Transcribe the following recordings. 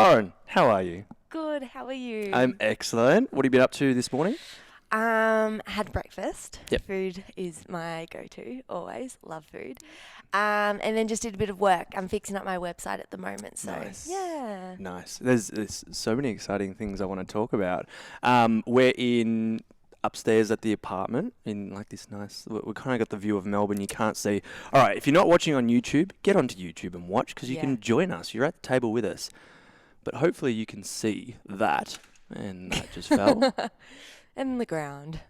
Lauren, how are you? Good, how are you? I'm excellent. What have you been up to this morning? Had breakfast. Yep. Food is my go-to, always. Love food. And then just did a bit of work. I'm fixing up my website at the moment, so Nice. yeah. Nice. There's so many exciting things I want to talk about. We're in upstairs at the apartment in like this nice, we kind of got the view of Melbourne you can't see. All right, if you're not watching on YouTube, get onto YouTube and watch because you can join us. You're at the table with us. But hopefully you can see that. And that just fell. And the ground.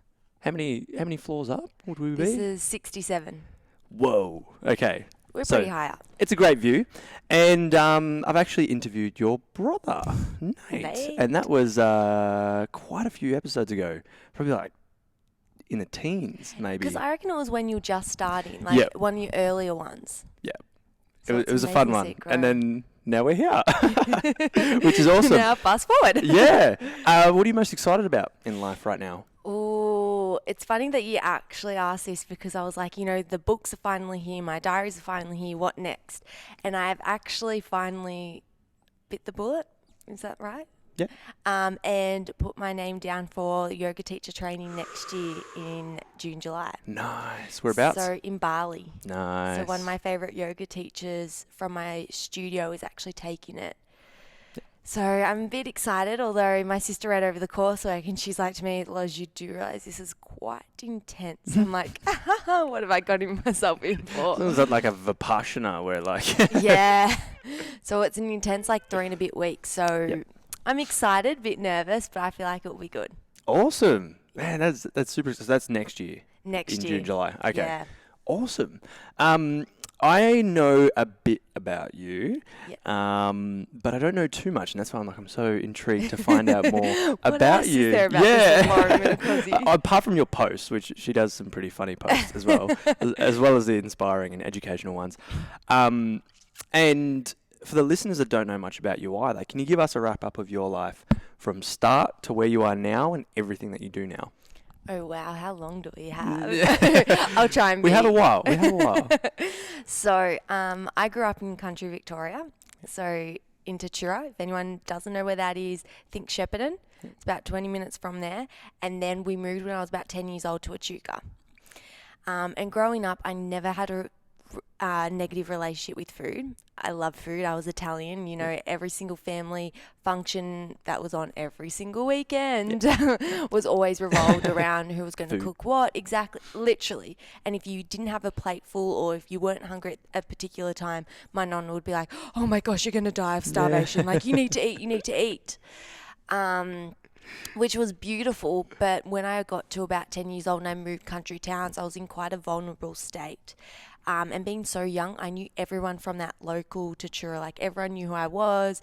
How many floors up would we be? This is 67. Whoa. Okay. We're So, pretty high up. It's a great view. And I've actually interviewed your brother, Nate. And that was quite a few episodes ago. Probably like in the teens, maybe. Because I reckon it was when you were just starting, like one of your earlier ones. Yeah. So it was a fun one. Grown. And then now we're here, which is awesome. Now fast forward. Yeah. What are you most excited about in life right now? Oh, it's funny that you actually asked this because I was like, the books are finally here, my diaries are finally here, what next? And I've actually finally bit the bullet, is that right? Yeah. And put my name down for yoga teacher training next year in June, July. Nice. Whereabouts? So in Bali. Nice. So one of my favourite yoga teachers from my studio is actually taking it. So I'm a bit excited, although my sister read over the coursework and she's like to me, Loz, you do realise this is quite intense. I'm like, what have I gotten myself in for? So is that like a Vipassana where like... Yeah. So it's an intense 3 and a bit weeks. So I'm excited, a bit nervous, but I feel like it will be good. Awesome. Man, that's super. So that's next year. Next in year. June, July. Okay. Yeah. Awesome. I know a bit about you, but I don't know too much, and that's why I'm so intrigued to find out more about you. Is there about this Lauren Minicozzi? Apart from your posts, which she does some pretty funny posts as well, as well as the inspiring and educational ones. And for the listeners that don't know much about you either, can you give us a wrap up of your life from start to where you are now and everything that you do now? Oh, wow. How long do we have? I'll try and We have a while. So I grew up in country Victoria, so in Tatura. If anyone doesn't know where that is, think Shepparton. It's about 20 minutes from there. And then we moved when I was about 10 years old to Echuca. And growing up, I never had a negative relationship with food. I love food. I was Italian. Every single family function that was on every single weekend was always revolved around who was going to cook what. Exactly. Literally. And if you didn't have a plate full or if you weren't hungry at a particular time, my nonna would be like, oh my gosh, you're going to die of starvation. Like, you need to eat. Which was beautiful, but when I got to about 10 years old and I moved country towns, I was in quite a vulnerable state. And being so young, I knew everyone from that local Tatura. Like, everyone knew who I was.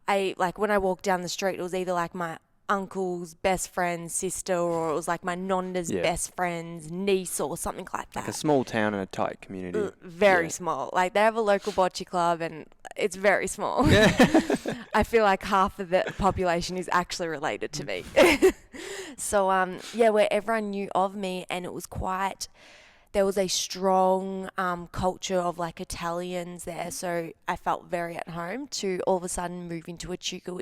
When I walked down the street, it was either like my uncle's best friend's sister or it was like my nonna's best friend's niece or something like that. Like a small town and a tight community. Very small. Like, they have a local bocce club and it's very small. I feel like half of the population is actually related to me. So, where everyone knew of me, and it was there was a strong culture of Italians there. So I felt very at home to all of a sudden move into Echuca,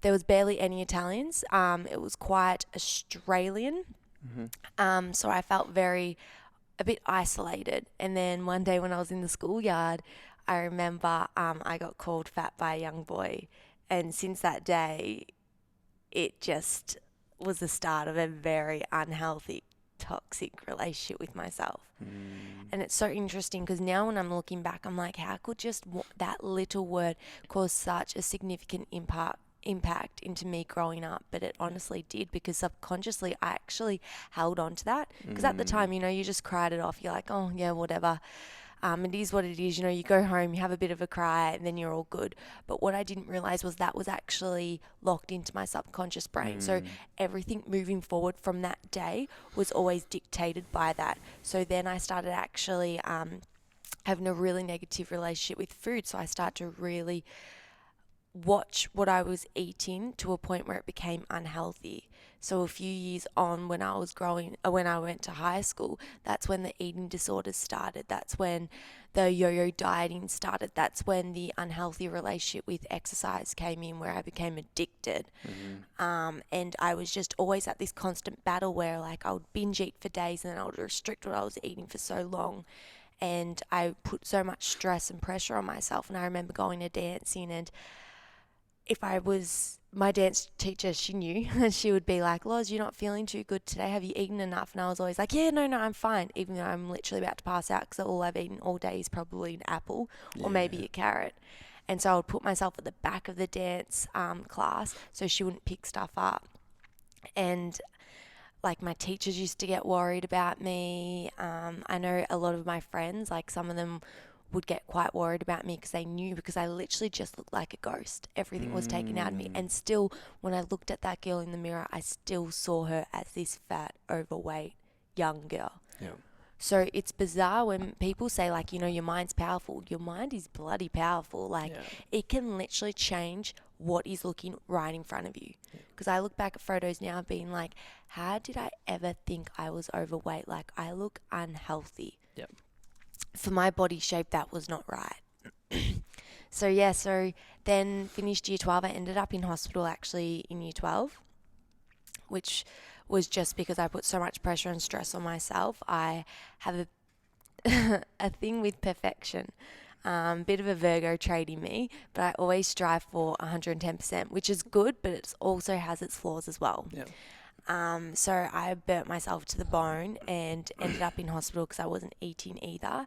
there was barely any Italians. It was quite Australian. Mm-hmm. So I felt a bit isolated. And then one day when I was in the schoolyard, I remember I got called fat by a young boy. And since that day, it just was the start of a very unhealthy, toxic relationship with myself. And it's so interesting because now when I'm looking back, I'm like, how could just that little word cause such a significant impact into me growing up? But it honestly did, because subconsciously I actually held on to that, because at the time, you just cried it off. You're like, oh yeah, whatever. It is what it is. You go home, you have a bit of a cry, and then you're all good. But what I didn't realize was that was actually locked into my subconscious brain. So everything moving forward from that day was always dictated by that. So then I started actually having a really negative relationship with food. So I started to really watch what I was eating to a point where it became unhealthy. So a few years on, when I went to high school, that's when the eating disorders started. That's when the yo-yo dieting started. That's when the unhealthy relationship with exercise came in, where I became addicted. And I was just always at this constant battle where like I would binge eat for days and then I would restrict what I was eating for so long. And I put so much stress and pressure on myself. And I remember going to dancing, and my dance teacher, she knew, and she would be like, Loz, you're not feeling too good today. Have you eaten enough? And I was always like, yeah, no, I'm fine. Even though I'm literally about to pass out because all I've eaten all day is probably an apple or maybe a carrot. And so I would put myself at the back of the dance class so she wouldn't pick stuff up. And like my teachers used to get worried about me. I know a lot of my friends, like some of them would get quite worried about me because they knew, because I literally just looked like a ghost. Everything was taken out of me. And still, when I looked at that girl in the mirror, I still saw her as this fat, overweight, young girl. Yeah. So it's bizarre when people say, like, you know, your mind's powerful. Your mind is bloody powerful. Like, it can literally change what is looking right in front of you. Because I look back at photos now being like, how did I ever think I was overweight? Like, I look unhealthy. Yep. For my body shape, that was not right. So then finished year 12. I ended up in hospital actually in year 12, which was just because I put so much pressure and stress on myself. I have a thing with perfection, bit of a Virgo trait in me, but I always strive for 110%, which is good, but it also has its flaws as well. Yep. So I burnt myself to the bone and ended up in hospital because I wasn't eating either.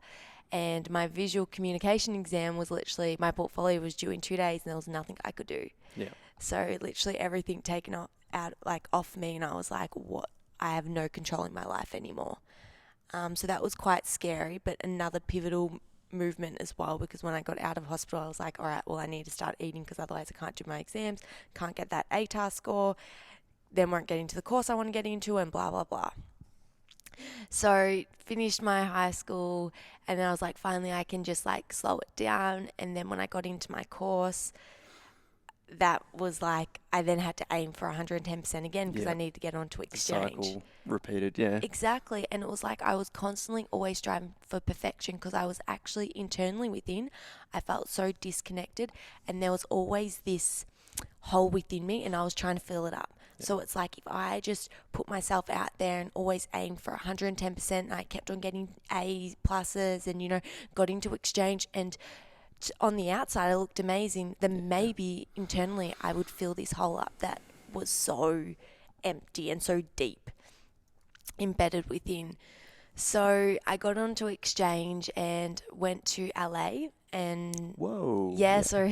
And my visual communication exam was literally, my portfolio was due in 2 days and there was nothing I could do. Yeah. So literally everything taken off me, and I was like, what? I have no control in my life anymore. So that was quite scary, but another pivotal movement as well, because when I got out of hospital, I was like, all right, well, I need to start eating because otherwise I can't do my exams, can't get that ATAR score, then won't get into the course I want to get into, and blah, blah, blah. So finished my high school, and then I was like, finally I can just like slow it down. And then when I got into my course, that was like, I then had to aim for 110% again because I need to get onto exchange. The cycle repeated, yeah. Exactly. And it was like I was constantly always striving for perfection because I was actually internally within, I felt so disconnected, and there was always this hole within me and I was trying to fill it up. So it's like if I just put myself out there and always aimed for 110%, and I kept on getting A pluses and, you know, got into exchange, and on the outside I looked amazing, then maybe internally I would fill this hole up that was so empty and so deep embedded within. So I got onto exchange and went to LA. And so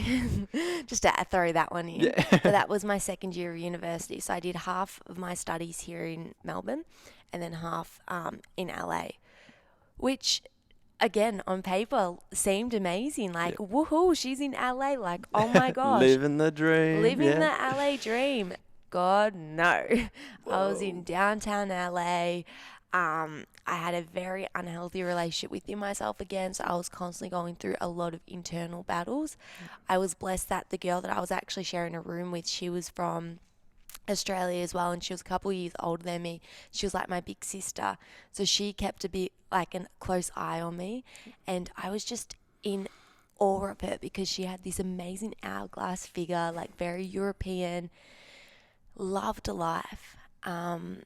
just to throw that one in. But that was my second year of university. So I did half of my studies here in Melbourne and then half in LA, which again on paper seemed amazing. Like, woohoo, she's in LA. Like, oh my gosh. Living the dream. Living the LA dream. God, no. Whoa. I was in downtown LA. I had a very unhealthy relationship within myself again, so I was constantly going through a lot of internal battles. I was blessed that the girl that I was actually sharing a room with, she was from Australia as well, and she was a couple of years older than me. She was like my big sister, so she kept a bit like a close eye on me, and I was just in awe of her because she had this amazing hourglass figure, like very European, loved life, and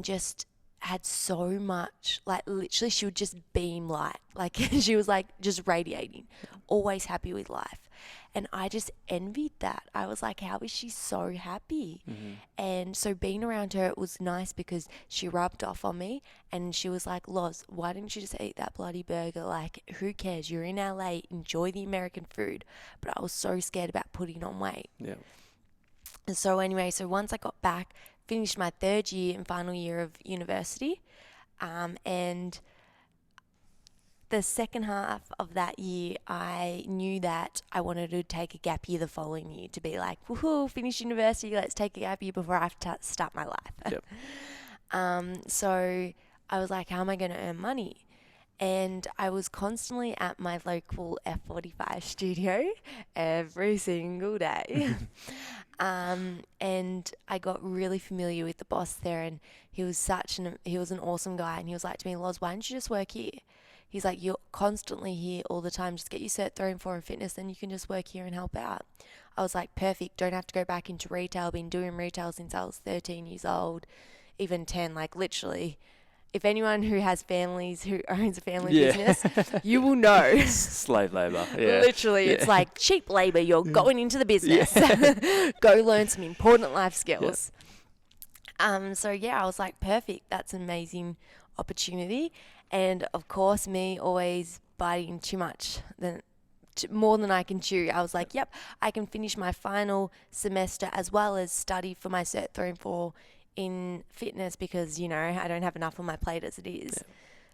just had so much, like literally she would just beam light, like she was like just radiating, always happy with life, and I just envied that. I was like, how is she so happy? And so being around her, it was nice because she rubbed off on me, and she was like, Loz, why didn't you just eat that bloody burger? Like, who cares? You're in LA, enjoy the American food. But I was so scared about putting on weight. And so anyway, so once I got back, finished my third year and final year of university, and the second half of that year, I knew that I wanted to take a gap year the following year to be like, woohoo, finish university, let's take a gap year before I have to start my life. So I was like, how am I going to earn money? And I was constantly at my local F45 studio every single day. And I got really familiar with the boss there, and he was he was an awesome guy. And he was like to me, Loz, why don't you just work here? He's like, you're constantly here all the time. Just get your cert 3 and 4 in fitness, then you can just work here and help out. I was like, perfect. Don't have to go back into retail. Been doing retail since I was 13 years old, even 10, like literally. If anyone who has families, who owns a family business, you will know. Slave labour. Yeah. Literally, it's like cheap labour. You're going into the business. Go learn some important life skills. So yeah, I was like, perfect. That's an amazing opportunity. And of course, me always biting too much, more than I can chew. I was like, yep, I can finish my final semester as well as study for my Cert 3 and 4 in fitness because, I don't have enough on my plate as it is. Yeah.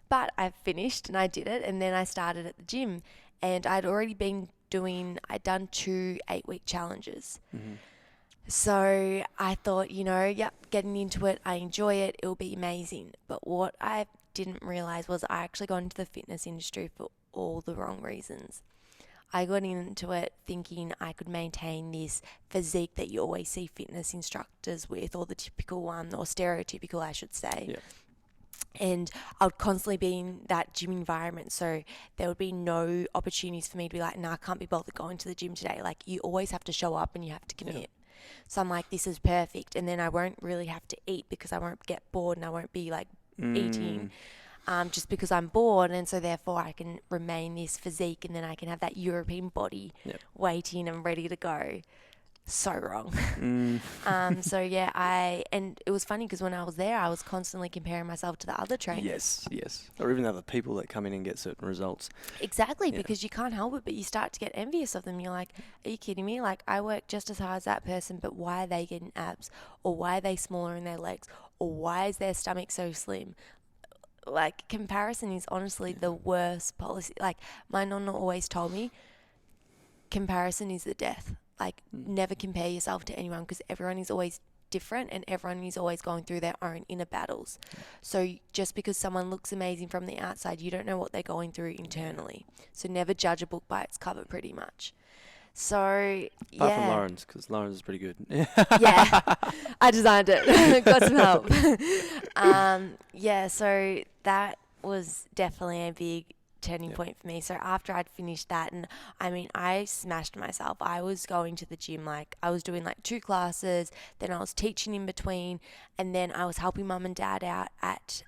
But I finished and I did it, and then I started at the gym, and I'd done 2 8-week challenges. Mm-hmm. So I thought, getting into it, I enjoy it, it'll be amazing. But what I didn't realize was I actually got into the fitness industry for all the wrong reasons. I got into it thinking I could maintain this physique that you always see fitness instructors with, or the typical one, or stereotypical, I should say. Yeah. And I would constantly be in that gym environment, so there would be no opportunities for me to be like, I can't be bothered going to the gym today. Like, you always have to show up and you have to commit. Yeah. So I'm like, this is perfect. And then I won't really have to eat because I won't get bored and I won't be like eating just because I'm bored. And so therefore I can remain this physique, and then I can have that European body waiting and ready to go. So wrong. So yeah, and it was funny because when I was there, I was constantly comparing myself to the other trainers. Yes. Or even other people that come in and get certain results. Exactly, because you can't help it, but you start to get envious of them. You're like, are you kidding me? Like, I work just as hard as that person, but why are they getting abs? Or why are they smaller in their legs? Or why is their stomach so slim? Like, comparison is honestly the worst policy. Like, my nonna always told me, comparison is the death. Like, never compare yourself to anyone, because everyone is always different and everyone is always going through their own inner battles. So just because someone looks amazing from the outside, you don't know what they're going through internally. So never judge a book by its cover, pretty much. So, Apart from Lauren's, because Lauren's is pretty good. Yeah, I designed it. Got some help. So that was definitely a big turning point for me. So after I'd finished that, and I smashed myself. I was going to the gym, I was doing 2 classes, then I was teaching in between, and then I was helping mum and dad out at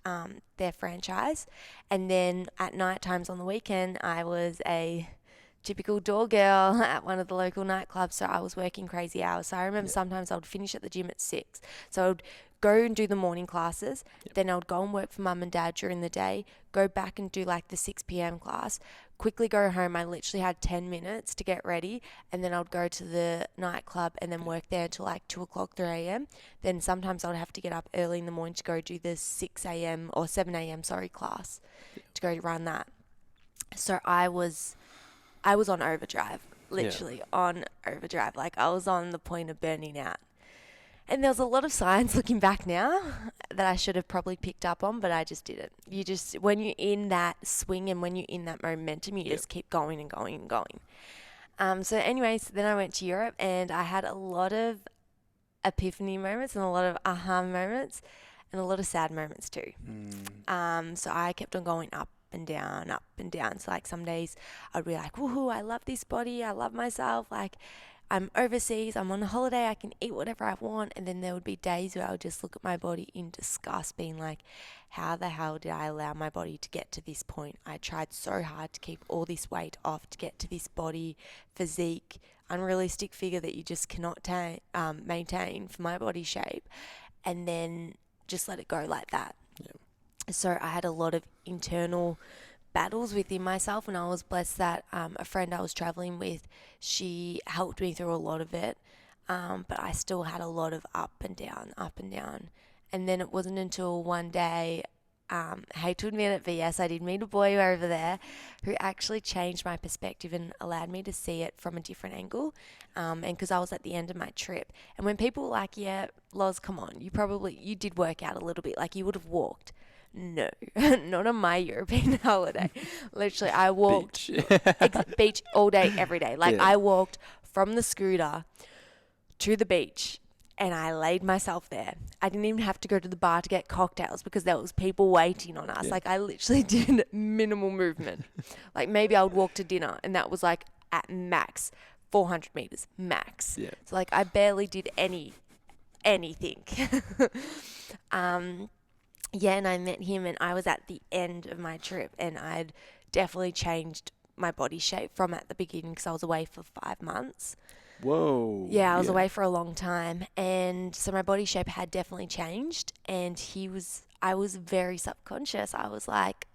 their franchise, and then at night times on the weekend I was a typical door girl at one of the local nightclubs, so I was working crazy hours. So I remember sometimes I would finish at the gym at 6, so I would go and do the morning classes, then I would go and work for mum and dad during the day, go back and do the 6 p.m. class, quickly go home. I literally had 10 minutes to get ready, and then I would go to the nightclub and then work there until 2 o'clock, 3 a.m. Then sometimes I would have to get up early in the morning to go do the 6 a.m. or 7 a.m. class to go run that. So I was on overdrive, literally on overdrive. I was on the point of burning out. And there was a lot of signs looking back now that I should have probably picked up on, but I just didn't. When you're in that swing and when you're in that momentum, you just keep going and going and going. So anyways, then I went to Europe, and I had a lot of epiphany moments and a lot of aha moments and a lot of sad moments too. So I kept on going up and down, up and down. So some days I'd be like, woohoo, I love this body, I love myself, I'm overseas, I'm on a holiday, I can eat whatever I want. And then there would be days where I would just look at my body in disgust, being like, how the hell did I allow my body to get to this point? I tried so hard to keep all this weight off to get to this body, physique, unrealistic figure that you just cannot maintain for my body shape, and then just let it go like that. So I had a lot of internal battles within myself, and I was blessed that a friend I was traveling with, she helped me through a lot of it, but I still had a lot of up and down. And then it wasn't until one day, hate to admit it, but yes, I did meet a boy over there who actually changed my perspective and allowed me to see it from a different angle, and because I was at the end of my trip, and when people were like, yeah, Loz, come on, you did work out a little bit, you would have walked. No, not on my European holiday. Literally, I walked Beach. beach all day, every day. Like Yeah. I walked from the scooter to the beach and I laid myself there. I didn't even have to go to the bar to get cocktails because there was people waiting on us. Yeah. Like I literally did minimal movement. Like maybe I would walk to dinner and that was like at max 400 meters max. Yeah. So like I barely did anything. Yeah, and I met him and I was at the end of my trip and I'd definitely changed my body shape from at the beginning because I was away for 5 months. Whoa. Yeah, I was away for a long time, and so my body shape had definitely changed, and I was very subconscious. I was like,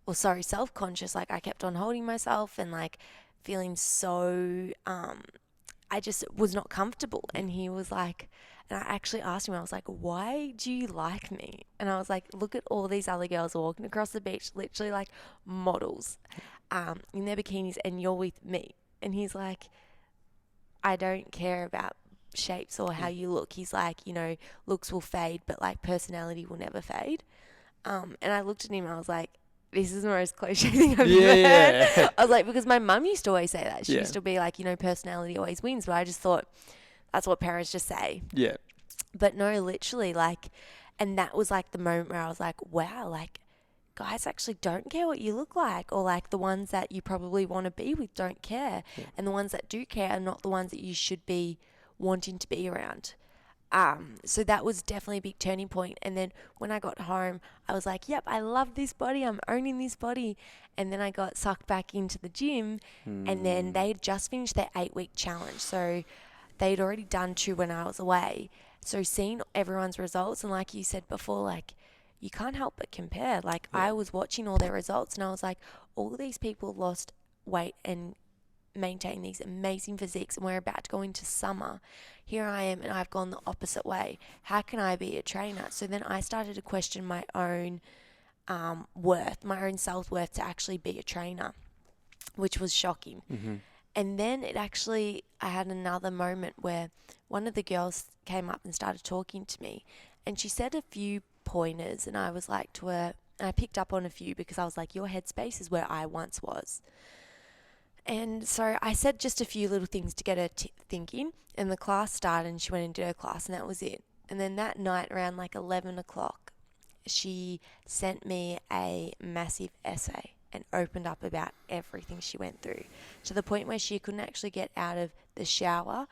self-conscious. Like I kept on holding myself and like feeling so, I just was not comfortable. And he was like, and I actually asked him, I was like, why do you like me? And I was like, look at all these other girls walking across the beach, literally like models, in their bikinis, and you're with me. And he's like, I don't care about shapes or how you look. He's like, looks will fade, but like personality will never fade. And I looked at him and I was like, this is the most cliche thing I've ever heard. I was like, because my mum used to always say that. She used to be like, personality always wins. But I just thought that's what parents just say. Yeah. But no, literally, like, and that was like the moment where I was like, wow, like, guys actually don't care what you look like, or like the ones that you probably want to be with don't care. Yeah. And the ones that do care are not the ones that you should be wanting to be around. So that was definitely a big turning point. And then when I got home, I was like, yep, I love this body. I'm owning this body. And then I got sucked back into the gym and then they had just finished their 8-week challenge. So they'd already done 2 when I was away. So seeing everyone's results, and like you said before, like, you can't help but compare. Like I was watching all their results and I was like, all these people lost weight and maintain these amazing physiques, and we're about to go into summer. Here I am and I've gone the opposite way. How can I be a trainer? So then I started to question my own worth, my own self-worth to actually be a trainer, which was shocking. Mm-hmm. And then I had another moment where one of the girls came up and started talking to me, and she said a few pointers, and I was like to her, and I picked up on a few because I was like, your headspace is where I once was. And so I said just a few little things to get her thinking, and the class started and she went and did her class, and that was it. And then that night around like 11 o'clock, she sent me a massive essay and opened up about everything she went through, to the point where she couldn't actually get out of the shower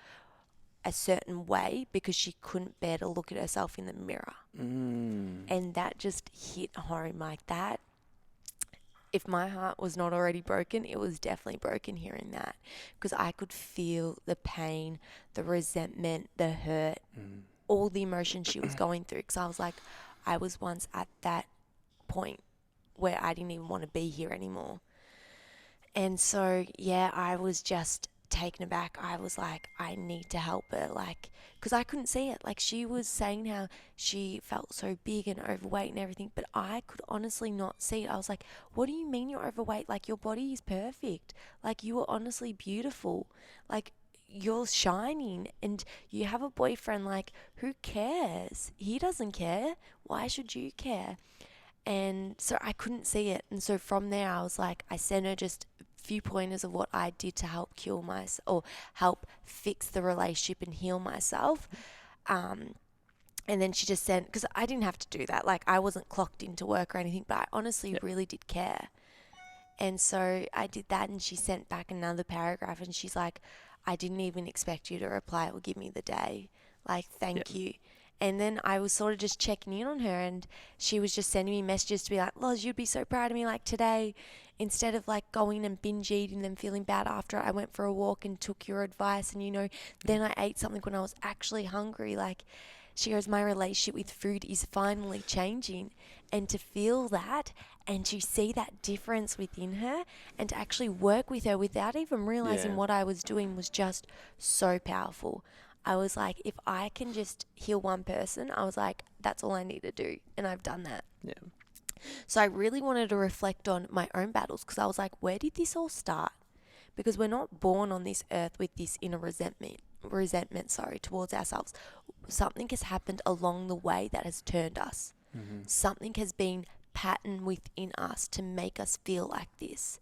a certain way because she couldn't bear to look at herself in the mirror. And that just hit home like that. If my heart was not already broken, it was definitely broken hearing that, because I could feel the pain, the resentment, the hurt, all the emotions she was going through. Because I was like, I was once at that point where I didn't even want to be here anymore. And so, yeah, I was just taken aback. I was like, I need to help her, like, because I couldn't see it. Like, she was saying how she felt so big and overweight and everything, but I could honestly not see it. I was like, what do you mean you're overweight? Like, your body is perfect. Like, you are honestly beautiful. Like, you're shining and you have a boyfriend. Like, who cares? He doesn't care. Why should you care? And so I couldn't see it. And so from there, I was like, I sent her just few pointers of what I did to help cure myself, or help fix the relationship and heal myself. And then she just sent, because I didn't have to do that. Like, I wasn't clocked into work or anything, but I honestly really did care. And so I did that, and she sent back another paragraph, and she's like, I didn't even expect you to reply or give me the day. Like, thank you. And then I was sort of just checking in on her, and she was just sending me messages to be like, Loz, you'd be so proud of me. Like, today, instead of like going and binge eating and feeling bad after, I went for a walk and took your advice, and then I ate something when I was actually hungry. Like, she goes, my relationship with food is finally changing. And to feel that and to see that difference within her and to actually work with her without even realizing what I was doing was just so powerful. I was like, if I can just heal one person, I was like, that's all I need to do. And I've done that. Yeah. So I really wanted to reflect on my own battles, because I was like, where did this all start? Because we're not born on this earth with this inner resentment towards ourselves. Something has happened along the way that has turned us. Something has been pattern within us to make us feel like this.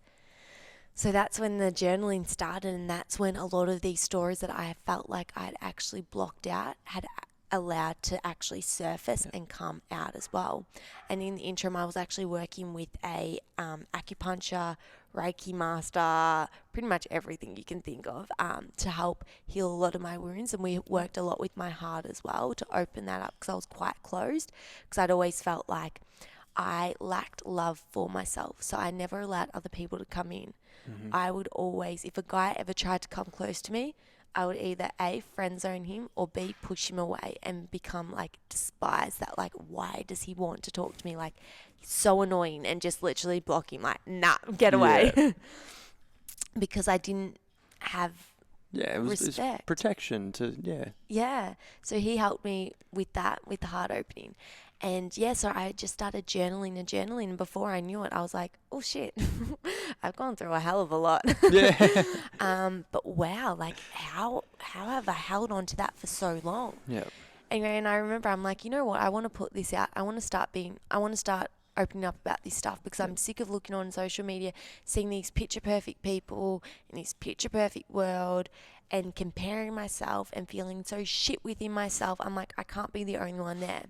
So that's when the journaling started, and that's when a lot of these stories that I felt like I'd actually blocked out had allowed to actually surface and come out as well. And in the interim, I was actually working with a acupuncture, Reiki master, pretty much everything you can think of, to help heal a lot of my wounds. And we worked a lot with my heart as well to open that up, because I was quite closed, because I'd always felt like I lacked love for myself. So I never allowed other people to come in. I would always, if a guy ever tried to come close to me, I would either A, friend zone him, or B, push him away and become like, despise that. Like, why does he want to talk to me? Like, he's so annoying, and just literally block him. Like, nah, get away. Yeah. Because I didn't have Yeah, it was respect. protection to, Yeah. So he helped me with that, with the heart opening. And yeah, so I just started journaling. And before I knew it, I was like, oh shit, I've gone through a hell of a lot. Yeah. But wow, like how have I held on to that for so long? Yeah. Anyway, and I remember I'm like, you know what, I want to put this out. I want to start opening up about this stuff, because I'm sick of looking on social media, seeing these picture perfect people in this picture perfect world, and comparing myself and feeling so shit within myself. I'm like, I can't be the only one there.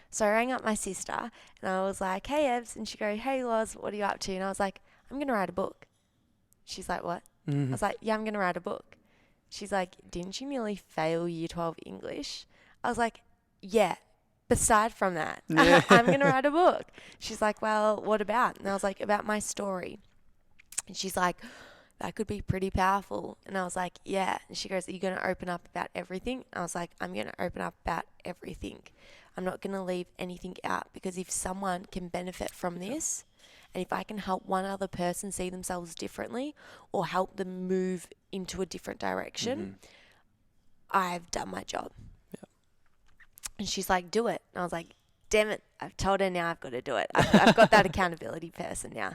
So I rang up my sister and I was like, hey Ebs, and she goes, hey Loz, what are you up to? And I was like, I'm going to write a book. She's like, what? I was like, yeah, I'm going to write a book. She's like, didn't you nearly fail year 12 English? I was like, yeah. Beside from that, I'm going to write a book. She's like, well, what about? And I was like, about my story. And she's like, that could be pretty powerful. And I was like, yeah. And she goes, are you going to open up about everything? I was like, I'm going to open up about everything. I'm not going to leave anything out, because if someone can benefit from this, and if I can help one other person see themselves differently, or help them move into a different direction, I've done my job. And she's like, do it. And I was like, damn it. I've told her, now I've got to do it. I've got that accountability person now.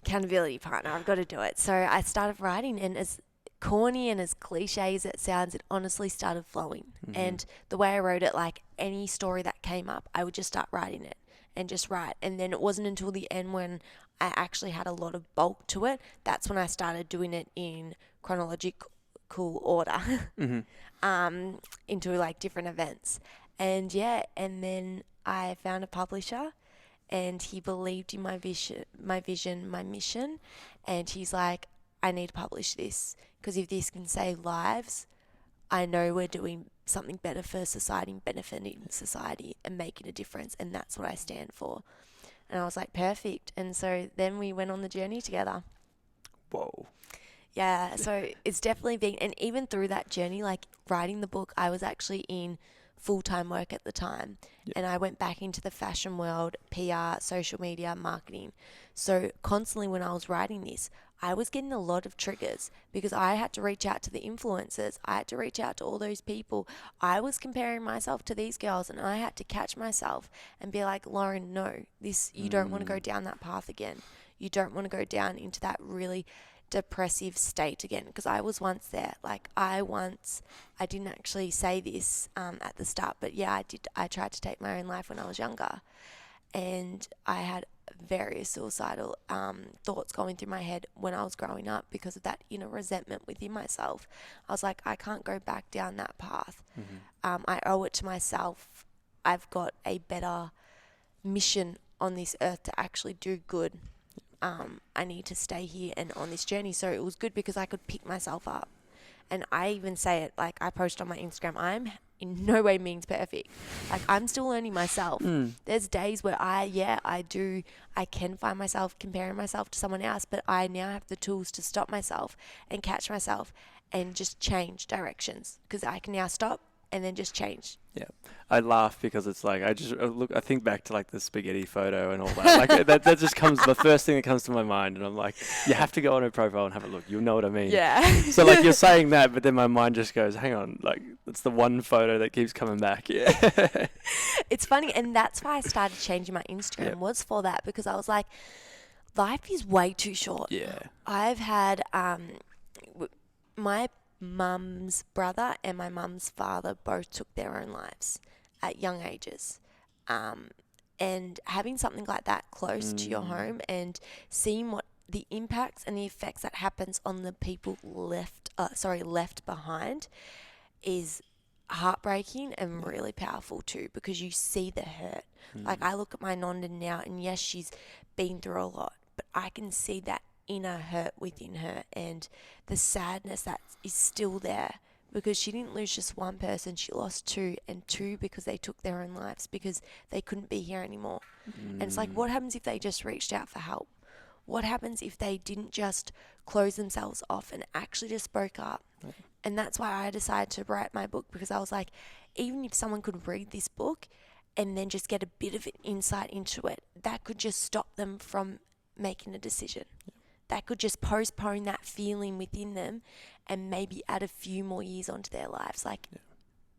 Accountability partner. I've got to do it. So I started writing, and as corny and as cliche as it sounds, it honestly started flowing. And the way I wrote it, like any story that came up, I would just start writing it and just write. And then it wasn't until the end, when I actually had a lot of bulk to it, that's when I started doing it in chronological order, into like different events. And yeah, and then I found a publisher, and he believed in my vision, my mission. And he's like, I need to publish this, because if this can save lives, I know we're doing something better for society, benefiting society and making a difference. And that's what I stand for. And I was like, perfect. And so then we went on the journey together. Whoa. Yeah. So it's definitely been, and even through that journey, like writing the book, I was actually in full-time work at the time. And I went back into the fashion world, PR, social media, marketing. So constantly when I was writing this, I was getting a lot of triggers, because I had to reach out to the influencers. I had to reach out to all those people. I was comparing myself to these girls, and I had to catch myself and be like, Lauren, no, you don't want to go down that path again. You don't want to go down into that really depressive state again, because I was once there. Like I didn't actually say this at the start, but yeah, I tried to take my own life when I was younger, and I had various suicidal thoughts going through my head when I was growing up, because of that inner resentment within myself. I was like, I can't go back down that path. I owe it to myself. I've got a better mission on this earth to actually do good. I need to stay here and on this journey. So it was good, because I could pick myself up. And I even say it, like I post on my Instagram, I'm in no way means perfect. Like I'm still learning myself. There's days where I can find myself comparing myself to someone else, but I now have the tools to stop myself and catch myself and just change directions, because I can now stop and then just change. Yeah, I laugh because it's like I think back to like the spaghetti photo and all that. Like that just comes the first thing that comes to my mind, and I'm like, you have to go on her profile and have a look. You'll know what I mean. Yeah. So like you're saying that, but then my mind just goes, hang on, like it's the one photo that keeps coming back. Yeah. It's funny, and that's why I started changing my Instagram. Was for that, because I was like, life is way too short. Yeah. I've had my mum's brother and my mum's father both took their own lives at young ages. And having something like that close to your home and seeing what the impacts and the effects that happens on the people left behind is heartbreaking and really powerful too, because you see the hurt. Like, I look at my nonna now, and yes, she's been through a lot, but I can see that inner hurt within her and the sadness that is still there, because she didn't lose just one person, she lost two, and two because they took their own lives because they couldn't be here anymore. And it's like, what happens if they just reached out for help? What happens if they didn't just close themselves off and actually just spoke up? And that's why I decided to write my book, because I was like, even if someone could read this book and then just get a bit of insight into it, that could just stop them from making a decision. That could just postpone that feeling within them and maybe add a few more years onto their lives. Like,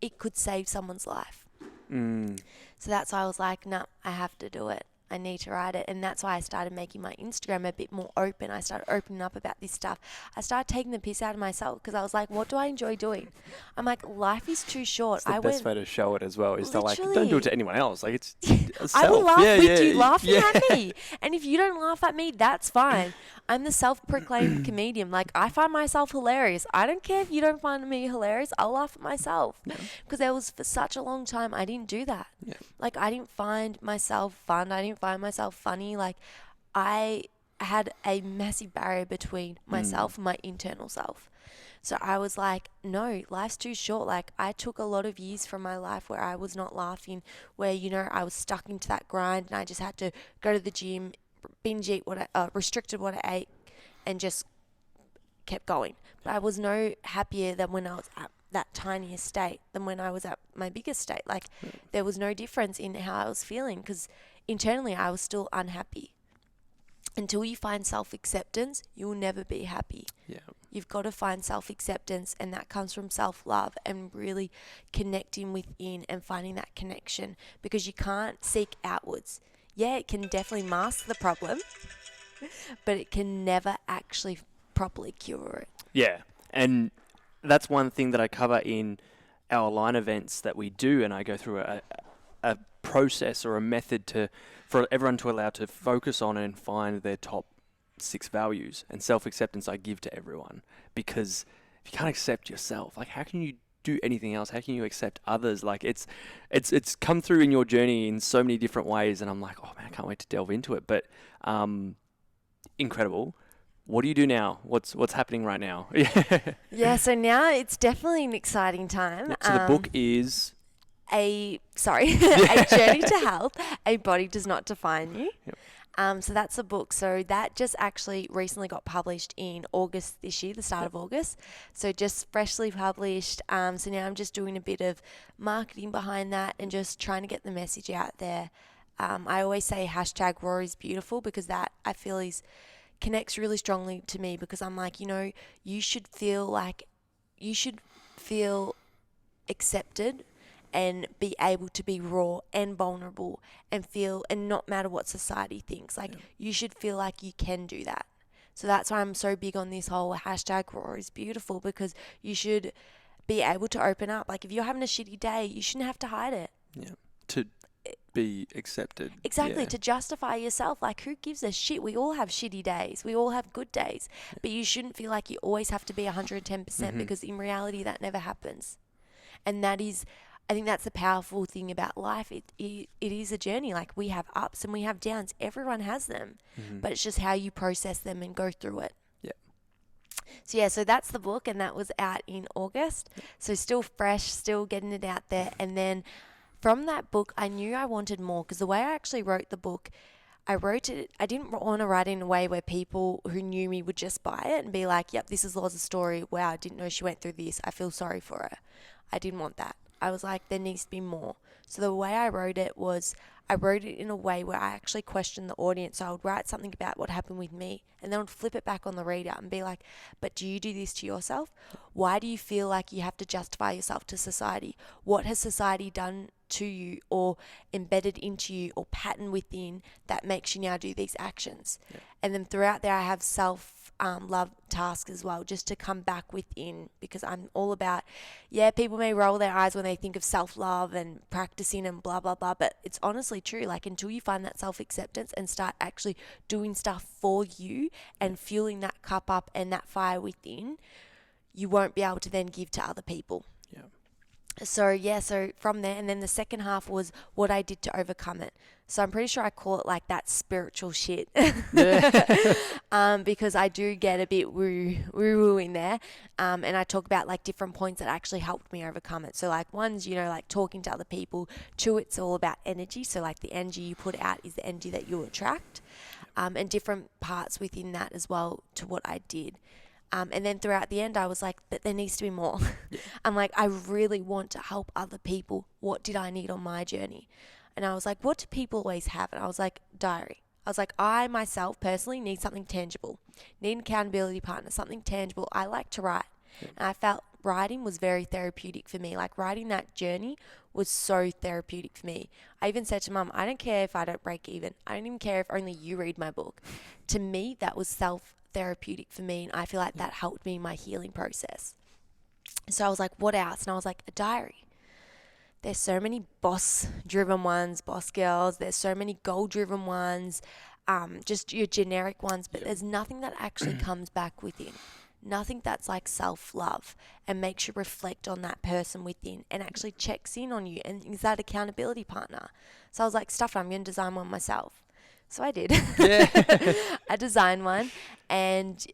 it could save someone's life. So that's why I was like, no, I have to do it. I need to write it. And that's why I started making my Instagram a bit more open. I started opening up about this stuff. I started taking the piss out of myself, because I was like, what do I enjoy doing? I'm like, life is too short. It's the best way to show it as well, is to like, Literally. don't do it to anyone else. Like, it's I will laugh with you laughing yeah. at me. And if you don't laugh at me, that's fine. I'm the self-proclaimed comedian. Like, I find myself hilarious. I don't care if you don't find me hilarious. I'll laugh at myself. Because there was, for such a long time, I didn't do that. Like, I didn't find myself fun. I didn't find myself funny. Like, I had a massive barrier between myself and my internal self. So I was like, no, life's too short. Like, I took a lot of years from my life where I was not laughing, where, you know, I was stuck into that grind and I just had to go to the gym, binge eat restricted what I ate, and just kept going. But I was no happier than when I was at that tiniest state than when I was at my biggest state. Like, there was no difference in how I was feeling, because internally I was still unhappy. Until you find self-acceptance, you'll never be happy. You've got to find self-acceptance, and that comes from self-love and really connecting within and finding that connection, because you can't seek outwards. Yeah, it can definitely mask the problem, but it can never actually properly cure it. Yeah, and that's one thing that I cover in our line events that we do, and I go through a process or a method for everyone to allow to focus on and find their top 6 values. And self-acceptance I give to everyone, because if you can't accept yourself, like, how can you do anything else? How can you accept others? Like, it's come through in your journey in so many different ways, and I'm like, oh man, I can't wait to delve into it. But incredible. What do you do now? What's happening right now? Yeah, so now it's definitely an exciting time. So the book is A Journey to Health, A Body Does Not Define You. So that's a book. So that just actually recently got published in August this year, the start of August. So just freshly published. So now I'm just doing a bit of marketing behind that and just trying to get the message out there. I always say #Raw is beautiful, because that, I feel, connects really strongly to me, because I'm like, you know, you should feel accepted and be able to be raw and vulnerable and feel, and not matter what society thinks. Like, you should feel like you can do that. So that's why I'm so big on this whole #Raw is beautiful, because you should be able to open up. Like, if you're having a shitty day, you shouldn't have to hide it. To be accepted. Exactly, to justify yourself. Like, who gives a shit? We all have shitty days. We all have good days. But you shouldn't feel like you always have to be 110%, because in reality that never happens. And that is, I think that's the powerful thing about life. It is a journey. Like, we have ups and we have downs. Everyone has them. But it's just how you process them and go through it. So that's the book, and that was out in August. So still fresh, still getting it out there. And then from that book, I knew I wanted more, because the way I actually wrote the book, I didn't want to write it in a way where people who knew me would just buy it and be like, yep, this is Law's story. Wow, I didn't know she went through this. I feel sorry for her. I didn't want that. I was like, there needs to be more. So the way I wrote it was, I wrote it in a way where I actually questioned the audience. So I would write something about what happened with me, and then I'd flip it back on the reader and be like, but do you do this to yourself? Why do you feel like you have to justify yourself to society? What has society done to you or embedded into you or pattern within that makes you now do these actions. Yeah. And then throughout there, I have self-love tasks as well, just to come back within, because I'm all about, people may roll their eyes when they think of self-love and practicing and blah, blah, blah. But it's honestly true. Like, until you find that self-acceptance and start actually doing stuff for you and fueling that cup up and that fire within, you won't be able to then give to other people. Yeah. So from there, and then the second half was what I did to overcome it. So I'm pretty sure I call it like that spiritual shit. Because I do get a bit woo in there. And I talk about like different points that actually helped me overcome it. So like one's, like talking to other people. Two, it's all about energy. So like the energy you put out is the energy that you attract. And different parts within that as well to what I did. And then throughout the end, I was like, but there needs to be more. Yeah. I'm like, I really want to help other people. What did I need on my journey? And I was like, what do people always have? And I was like, diary. I was like, I myself personally need something tangible. Need an accountability partner, something tangible. I like to write. Yeah. And I felt writing was very therapeutic for me. Like, writing that journey was so therapeutic for me. I even said to Mum, I don't care if I don't break even. I don't even care if only you read my book. To me, that was therapeutic for me, and I feel like that helped me in my healing process. So I was like, what else? And I was like, a diary. There's so many boss-driven ones, boss girls. There's so many goal-driven ones, just your generic ones. But there's nothing that actually comes back within. Nothing that's like self-love and makes you reflect on that person within and actually checks in on you and is that accountability partner. So I was like, stuff it, I'm going to design one myself. So I did. Yeah. I designed one, and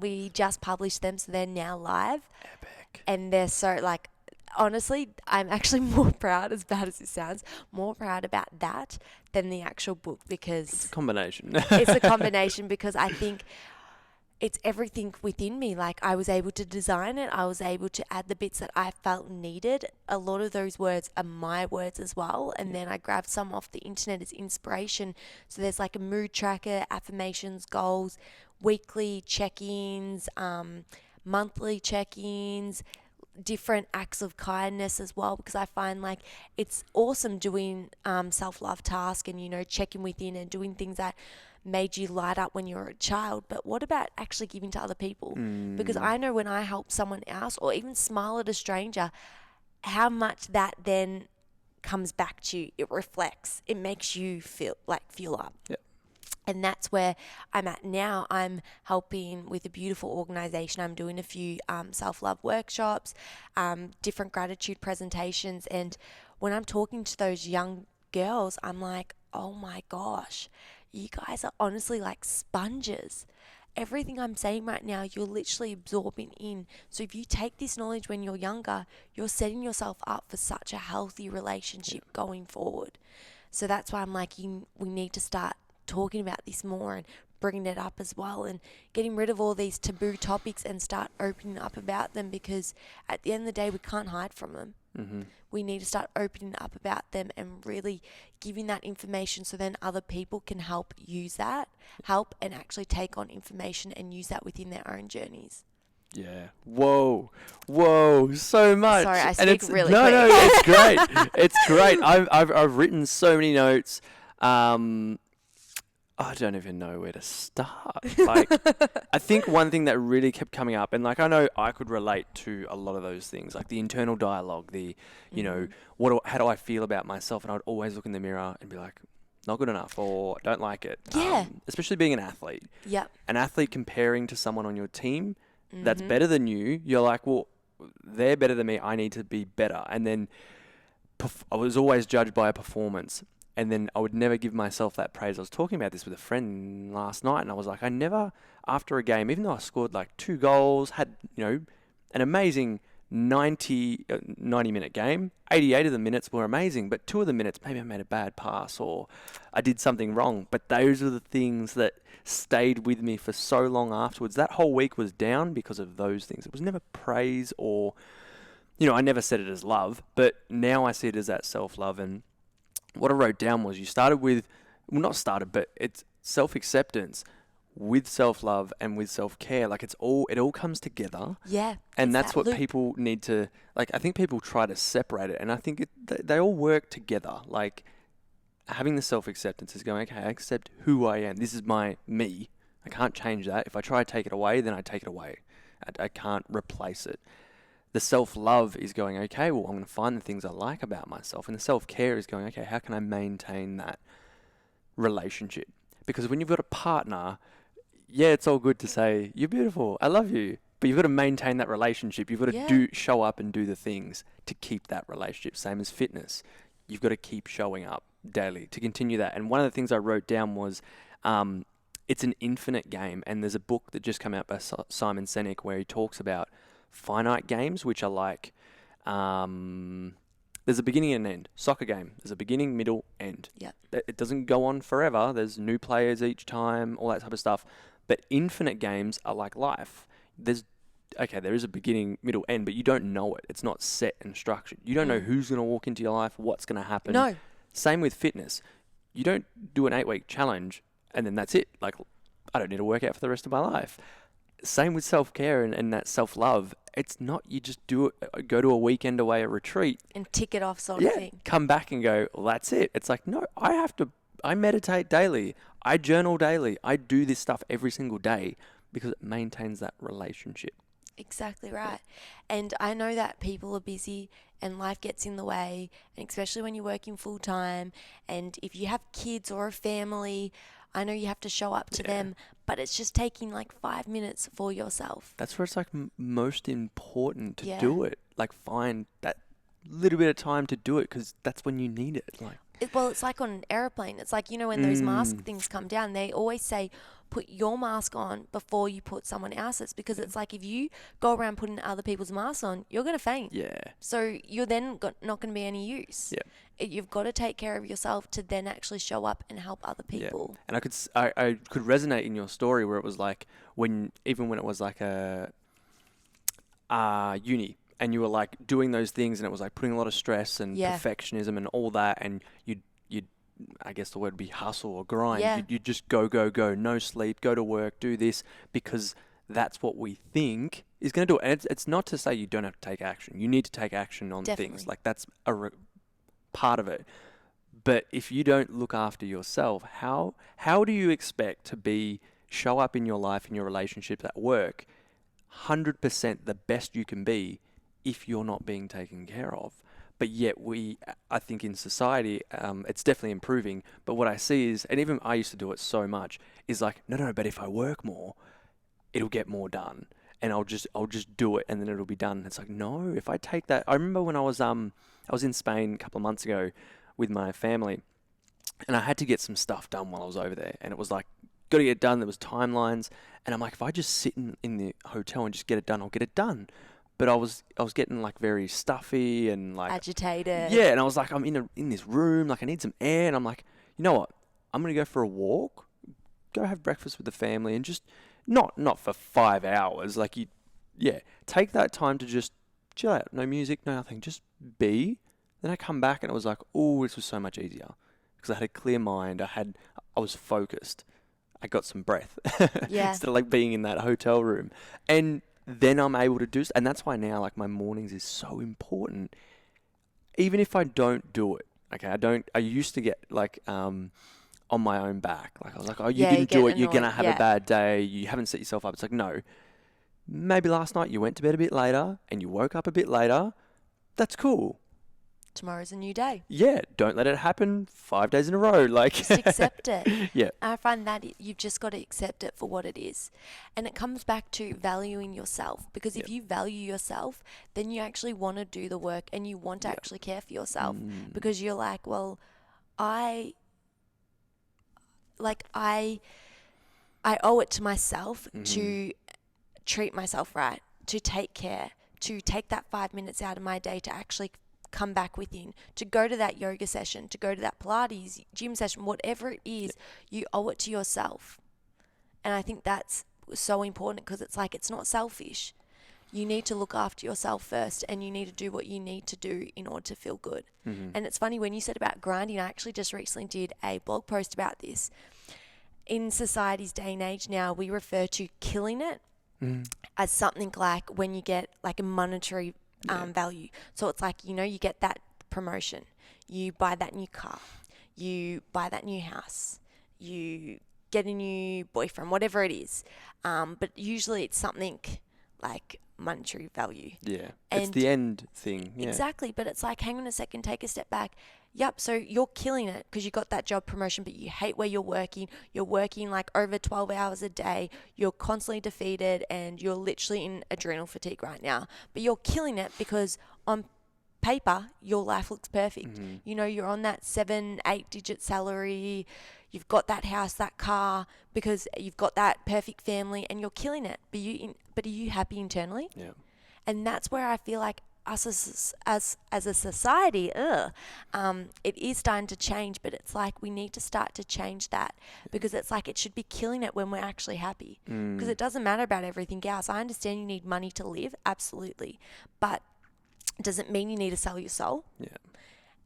we just published them, so they're now live. Epic. And they're so, like, honestly, I'm actually more proud, as bad as it sounds, more proud about that than the actual book, because It's a combination. it's a combination, because I think it's everything within me. Like, I was able to design it. I was able to add the bits that I felt needed. A lot of those words are my words as well. And then I grabbed some off the internet as inspiration. So there's like a mood tracker, affirmations, goals, weekly check-ins, monthly check-ins, different acts of kindness as well, because I find like it's awesome doing self-love task and, checking within and doing things that made you light up when you were a child. But what about actually giving to other people? Because I know when I help someone else or even smile at a stranger, how much that then comes back to you. It reflects. It makes you feel up. Yep. And that's where I'm at now. I'm helping with a beautiful organization. I'm doing a few self-love workshops, different gratitude presentations. And when I'm talking to those young girls, I'm like, oh my gosh, you guys are honestly like sponges. Everything I'm saying right now, you're literally absorbing in. So if you take this knowledge when you're younger, you're setting yourself up for such a healthy relationship going forward. So that's why I'm like, we need to start talking about this more and bringing it up as well, and getting rid of all these taboo topics and start opening up about them, because at the end of the day, we can't hide from them. Mm-hmm. We need to start opening up about them and really giving that information, so then other people can help and actually take on information and use that within their own journeys. Yeah. Whoa, so much. Sorry, I And speak really no, quick. No, it's great. It's great. I've written so many notes. I don't even know where to start. Like, I think one thing that really kept coming up, and like I know I could relate to a lot of those things, like the internal dialogue, how do I feel about myself? And I'd always look in the mirror and be like, not good enough, or don't like it. Yeah. Especially being an athlete. Yep. An athlete comparing to someone on your team that's better than you, you're like, well, they're better than me. I need to be better. And then I was always judged by a performance. And then I would never give myself that praise. I was talking about this with a friend last night, and I was like, I never, after a game, even though I scored like 2 goals, had, an amazing 90-minute game, 88 of the minutes were amazing, but 2 of the minutes, maybe I made a bad pass or I did something wrong. But those are the things that stayed with me for so long afterwards. That whole week was down because of those things. It was never praise or, I never said it as love, but now I see it as that self-love. And what I wrote down was but it's self-acceptance. with self-love and with self-care. Like it all comes together. Yeah. And it's that's that what loop. people need to, like, I think people try to separate it. And I think they all work together. Like having the self-acceptance is going, okay, I accept who I am. This is me. I can't change that. If I try to take it away, then I take it away. I can't replace it. The self-love is going, okay, well, I'm going to find the things I like about myself. And the self-care is going, okay, how can I maintain that relationship? Because when you've got a partner, yeah, it's all good to say, you're beautiful, I love you. But you've got to maintain that relationship. You've got to show up and do the things to keep that relationship. Same as fitness. You've got to keep showing up daily to continue that. And one of the things I wrote down was, it's an infinite game. And there's a book that just came out by Simon Sinek where he talks about finite games, which are like, there's a beginning and an end. Soccer game, there's a beginning, middle, end. Yeah. It doesn't go on forever. There's new players each time, all that type of stuff. But infinite games are like life. There is a beginning, middle, end, but you don't know it. It's not set and structured. You don't know who's going to walk into your life, what's going to happen. No. Same with fitness. You don't do an 8-week challenge and then that's it. Like, I don't need to work out for the rest of my life. Same with self-care and that self-love. It's not you just do it, go to a weekend away, a retreat. And tick it off sort of thing. Come back and go, well, that's it. It's like, no, I meditate daily. I journal daily. I do this stuff every single day because it maintains that relationship. Exactly right. And I know that people are busy and life gets in the way, and especially when you're working full time, and if you have kids or a family, I know you have to show up to them, but it's just taking like 5 minutes for yourself. That's where it's like most important to do it. Like find that little bit of time to do it because that's when you need it. Like it's like on an airplane. It's like, when those mask things come down, they always say, put your mask on before you put someone else's, because it's like if you go around putting other people's masks on, you're going to faint. Yeah. So you're then not going to be any use. Yeah. You've got to take care of yourself to then actually show up and help other people. Yeah. And I could resonate in your story where it was like even when it was like a uni, and you were like doing those things and it was like putting a lot of stress and perfectionism and all that, and you'd I guess the word would be hustle or grind. Yeah. You'd just go, no sleep, go to work, do this, because that's what we think is going to do it. And it's not to say you don't have to take action. You need to take action on things. Like that's part of it. But if you don't look after yourself, how do you expect to show up in your life, in your relationships, at work, 100% the best you can be if you're not being taken care of? But yet I think in society, it's definitely improving. But what I see is, and even I used to do it so much, is like, no, but if I work more, it'll get more done. And I'll just do it and then it'll be done. And it's like, no, if I take that, I remember when I was in Spain a couple of months ago with my family, and I had to get some stuff done while I was over there. And it was like, got to get it done. There was timelines. And I'm like, if I just sit in the hotel and just get it done, I'll get it done. But I was getting like very stuffy and like agitated. Yeah, and I was like, I'm in this room, like I need some air, and I'm like, you know what? I'm gonna go for a walk, go have breakfast with the family, and just not for 5 hours. Like take that time to just chill out, no music, no nothing, just be. Then I come back and it was like, oh, this was so much easier because I had a clear mind. I was focused. I got some breath instead of like being in that hotel room. And then I'm able to do, and that's why now like my mornings is so important. Even if I don't do it, okay, I used to get like on my own back. Like I was like, oh, you didn't do it, you're gonna have a bad day. You haven't set yourself up. It's like, no, maybe last night you went to bed a bit later and you woke up a bit later. That's cool. Tomorrow's a new day. Yeah, don't let it happen 5 days in a row. Like just accept it. Yeah. I find that you've just got to accept it for what it is. And it comes back to valuing yourself, because if you value yourself, then you actually want to do the work and you want to actually care for yourself, because you're like, well, I owe it to myself to treat myself right, to take care, to take that 5 minutes out of my day to actually come back within, to go to that yoga session, to go to that Pilates gym session, whatever it is, you owe it to yourself. And I think that's so important, because it's like, it's not selfish. You need to look after yourself first, and you need to do what you need to do in order to feel good. And it's funny, when you said about grinding, I actually just recently did a blog post about this. in society's day and age now, we refer to killing it as something like when you get like a monetary value. So it's like, you know, you get that promotion, you buy that new car, you buy that new house, you get a new boyfriend, whatever it is. But usually it's something like monetary value. Yeah. And it's the end thing. Yeah. Exactly. But it's like, hang on a second, take a step back. Yep. So you're killing it because you got that job promotion, but you hate where you're working. You're working like over 12 hours a day. You're constantly defeated and you're literally in adrenal fatigue right now. But you're killing it because on paper, your life looks perfect. You know, you're on that 7-8 digit salary. You've got that house, that car, because you've got that perfect family and you're killing it. But are you happy internally? Yeah. And that's where I feel like us as a society, it is starting to change, but it's like we need to start to change that because it's like it should be killing it when we're actually happy because it doesn't matter about everything else. I understand you need money to live, absolutely, but does it mean you need to sell your soul? Yeah.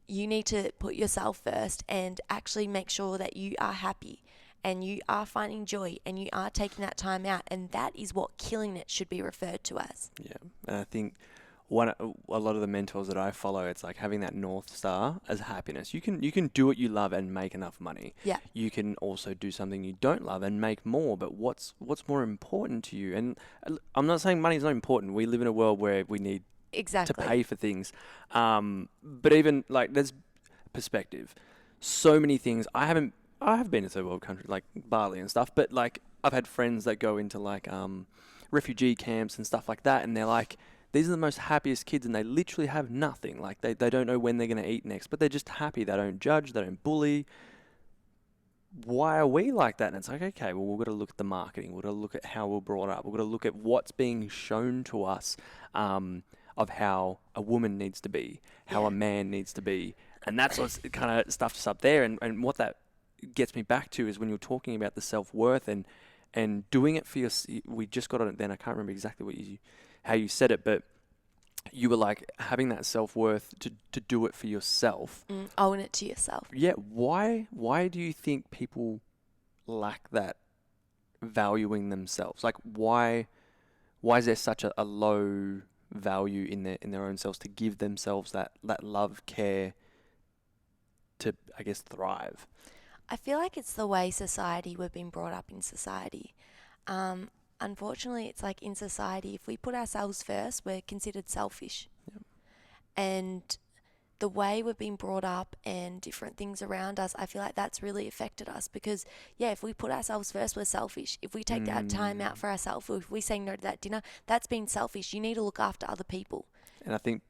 You need to put yourself first and actually make sure that you are happy and you are finding joy and you are taking that time out, and that is what killing it should be referred to as. Yeah. And I think a lot of the mentors that I follow, it's like having that North Star as happiness. You can do what you love and make enough money. Yeah. You can also do something you don't love and make more, but what's more important to you? And I'm not saying money's not important. We live in a world where we need to pay for things. But even like there's perspective. So many things. I have been to third world countries like Bali and stuff, but like I've had friends that go into like refugee camps and stuff like that, and they're like, these are the most happiest kids and they literally have nothing. Like they don't know when they're going to eat next, but they're just happy. They don't judge. They don't bully. Why are we like that? And it's like, okay, well, we've got to look at the marketing. We've got to look at how we're brought up. We've got to look at what's being shown to us of how a woman needs to be, how a man needs to be. And that's what's kind of stuffed us up there. And what that gets me back to is when you're talking about the self-worth and doing it for we just got on it then. I can't remember exactly how you said it, but you were like having that self-worth to do it for yourself. Own it to yourself. Yeah. Why do you think people lack that valuing themselves? Like why is there such a low value in their own selves to give themselves that love, care to, I guess, thrive? I feel like it's the way we've been brought up in society. Unfortunately, it's like in society, if we put ourselves first, we're considered selfish. Yep. And the way we've been brought up and different things around us, I feel like that's really affected us because, if we put ourselves first, we're selfish. If we take that time out for ourselves, if we say no to that dinner, that's being selfish. You need to look after other people. And I think,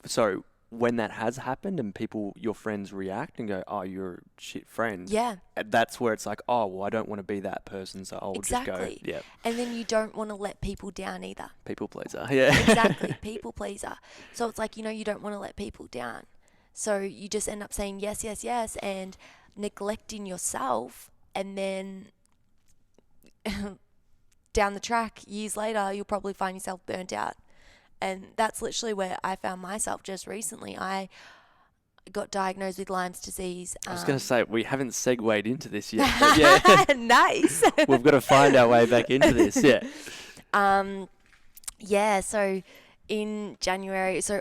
so when that has happened and your friends react and go, oh, you're a shit friend. Yeah. That's where it's like, oh, well, I don't want to be that person, so I'll just go. Yeah. And then you don't want to let people down either. People pleaser. Yeah. Exactly. People pleaser. So it's like, you don't want to let people down. So you just end up saying yes, yes, yes, and neglecting yourself. And then down the track, years later, you'll probably find yourself burnt out. And that's literally where I found myself just recently. I got diagnosed with Lyme's disease. I was going to say, we haven't segued into this yet. But yeah. Nice. We've got to find our way back into this, yeah. So in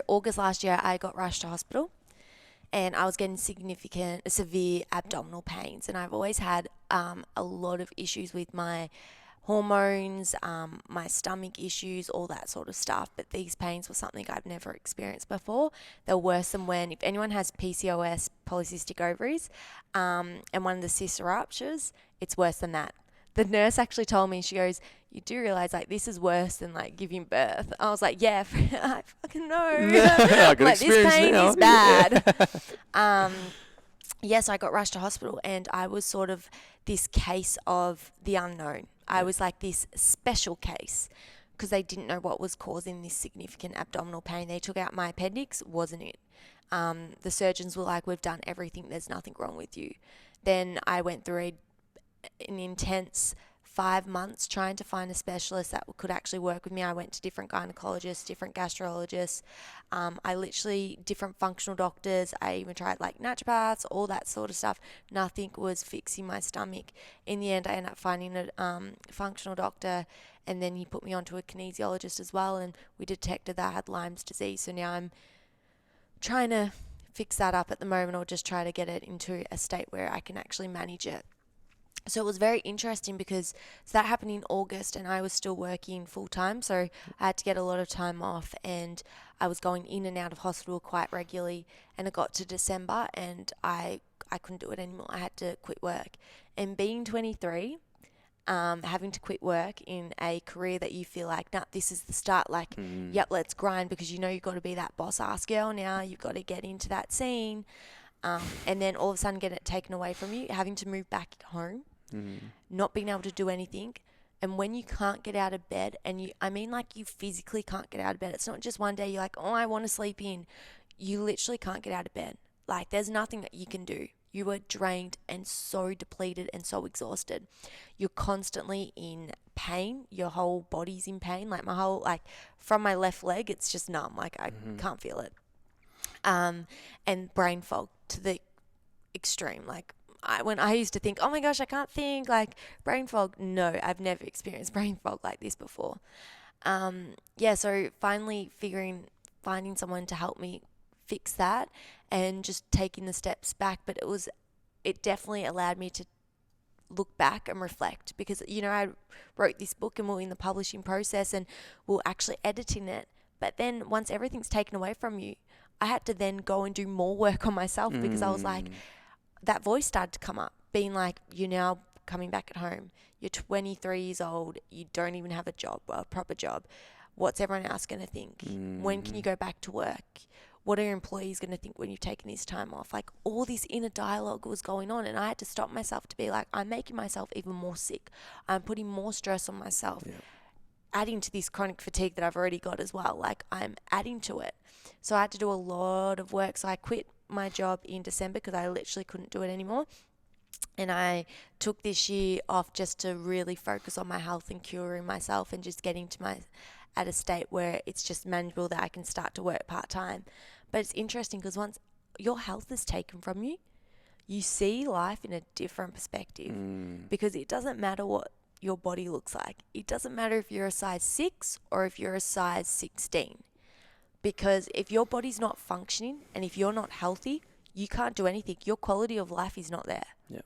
August last year, I got rushed to hospital. And I was getting severe abdominal pains. And I've always had a lot of issues with my hormones, my stomach issues, all that sort of stuff. But these pains were something I've never experienced before. They're worse than if anyone has PCOS, polycystic ovaries, and one of the cysts ruptures, it's worse than that. The nurse actually told me, she goes, you do realize like this is worse than like giving birth. I was like, yeah, I fucking know. I like this pain is bad. So I got rushed to hospital and I was sort of this case of the unknown. I was like this special case because they didn't know what was causing this significant abdominal pain. They took out my appendix, wasn't it? The surgeons were like, we've done everything. There's nothing wrong with you. Then I went through an intense 5 months trying to find a specialist that could actually work with me. I went to different gynecologists, different gastrologists. I literally, different functional doctors. I even tried like naturopaths, all that sort of stuff. Nothing was fixing my stomach. In the end, I ended up finding a functional doctor, and then he put me onto a kinesiologist as well, and we detected that I had Lyme's disease. So now I'm trying to fix that up at the moment, or just try to get it into a state where I can actually manage it. So it was very interesting because that happened in August and I was still working full time. So I had to get a lot of time off, and I was going in and out of hospital quite regularly. And it got to December and I couldn't do it anymore. I had to quit work. And being 23, having to quit work in a career that you feel like, nah, this is the start, like, yep, let's grind, because you know you've got to be that boss ass girl now. You've got to get into that scene. And then all of a sudden get it taken away from you, having to move back home. Not being able to do anything. And when you can't get out of bed, and you physically can't get out of bed. It's not just one day you're like, oh, I want to sleep in. You literally can't get out of bed. Like, there's nothing that you can do. You are drained and so depleted and so exhausted. You're constantly in pain. Your whole body's in pain. Like, my whole, like, from my left leg, it's just numb. Like, I can't feel it. And brain fog to the extreme. Like, when I used to think, oh my gosh, I can't think, like, brain fog. No, I've never experienced brain fog like this before. So finally finding someone to help me fix that, and just taking the steps back. But it definitely allowed me to look back and reflect, because, you know, I wrote this book and we're in the publishing process and we're actually editing it. But then once everything's taken away from you, I had to then go and do more work on myself, because I was like, that voice started to come up, being like, you're now coming back at home. You're 23 years old. You don't even have a proper job. What's everyone else going to think? When can you go back to work? What are your employees going to think when you've taken this time off? Like, all this inner dialogue was going on, and I had to stop myself to be like, I'm making myself even more sick. I'm putting more stress on myself, adding to this chronic fatigue that I've already got as well. Like, I'm adding to it. So I had to do a lot of work. So I quit my job in December because I literally couldn't do it anymore. And I took this year off just to really focus on my health and curing myself, and just getting to at a state where it's just manageable, that I can start to work part-time. But it's interesting because once your health is taken from you, you see life in a different perspective, because it doesn't matter what your body looks like. It doesn't matter if you're a size 6 or if you're a size 16. Because if your body's not functioning and if you're not healthy, you can't do anything. Your quality of life is not there. Yeah.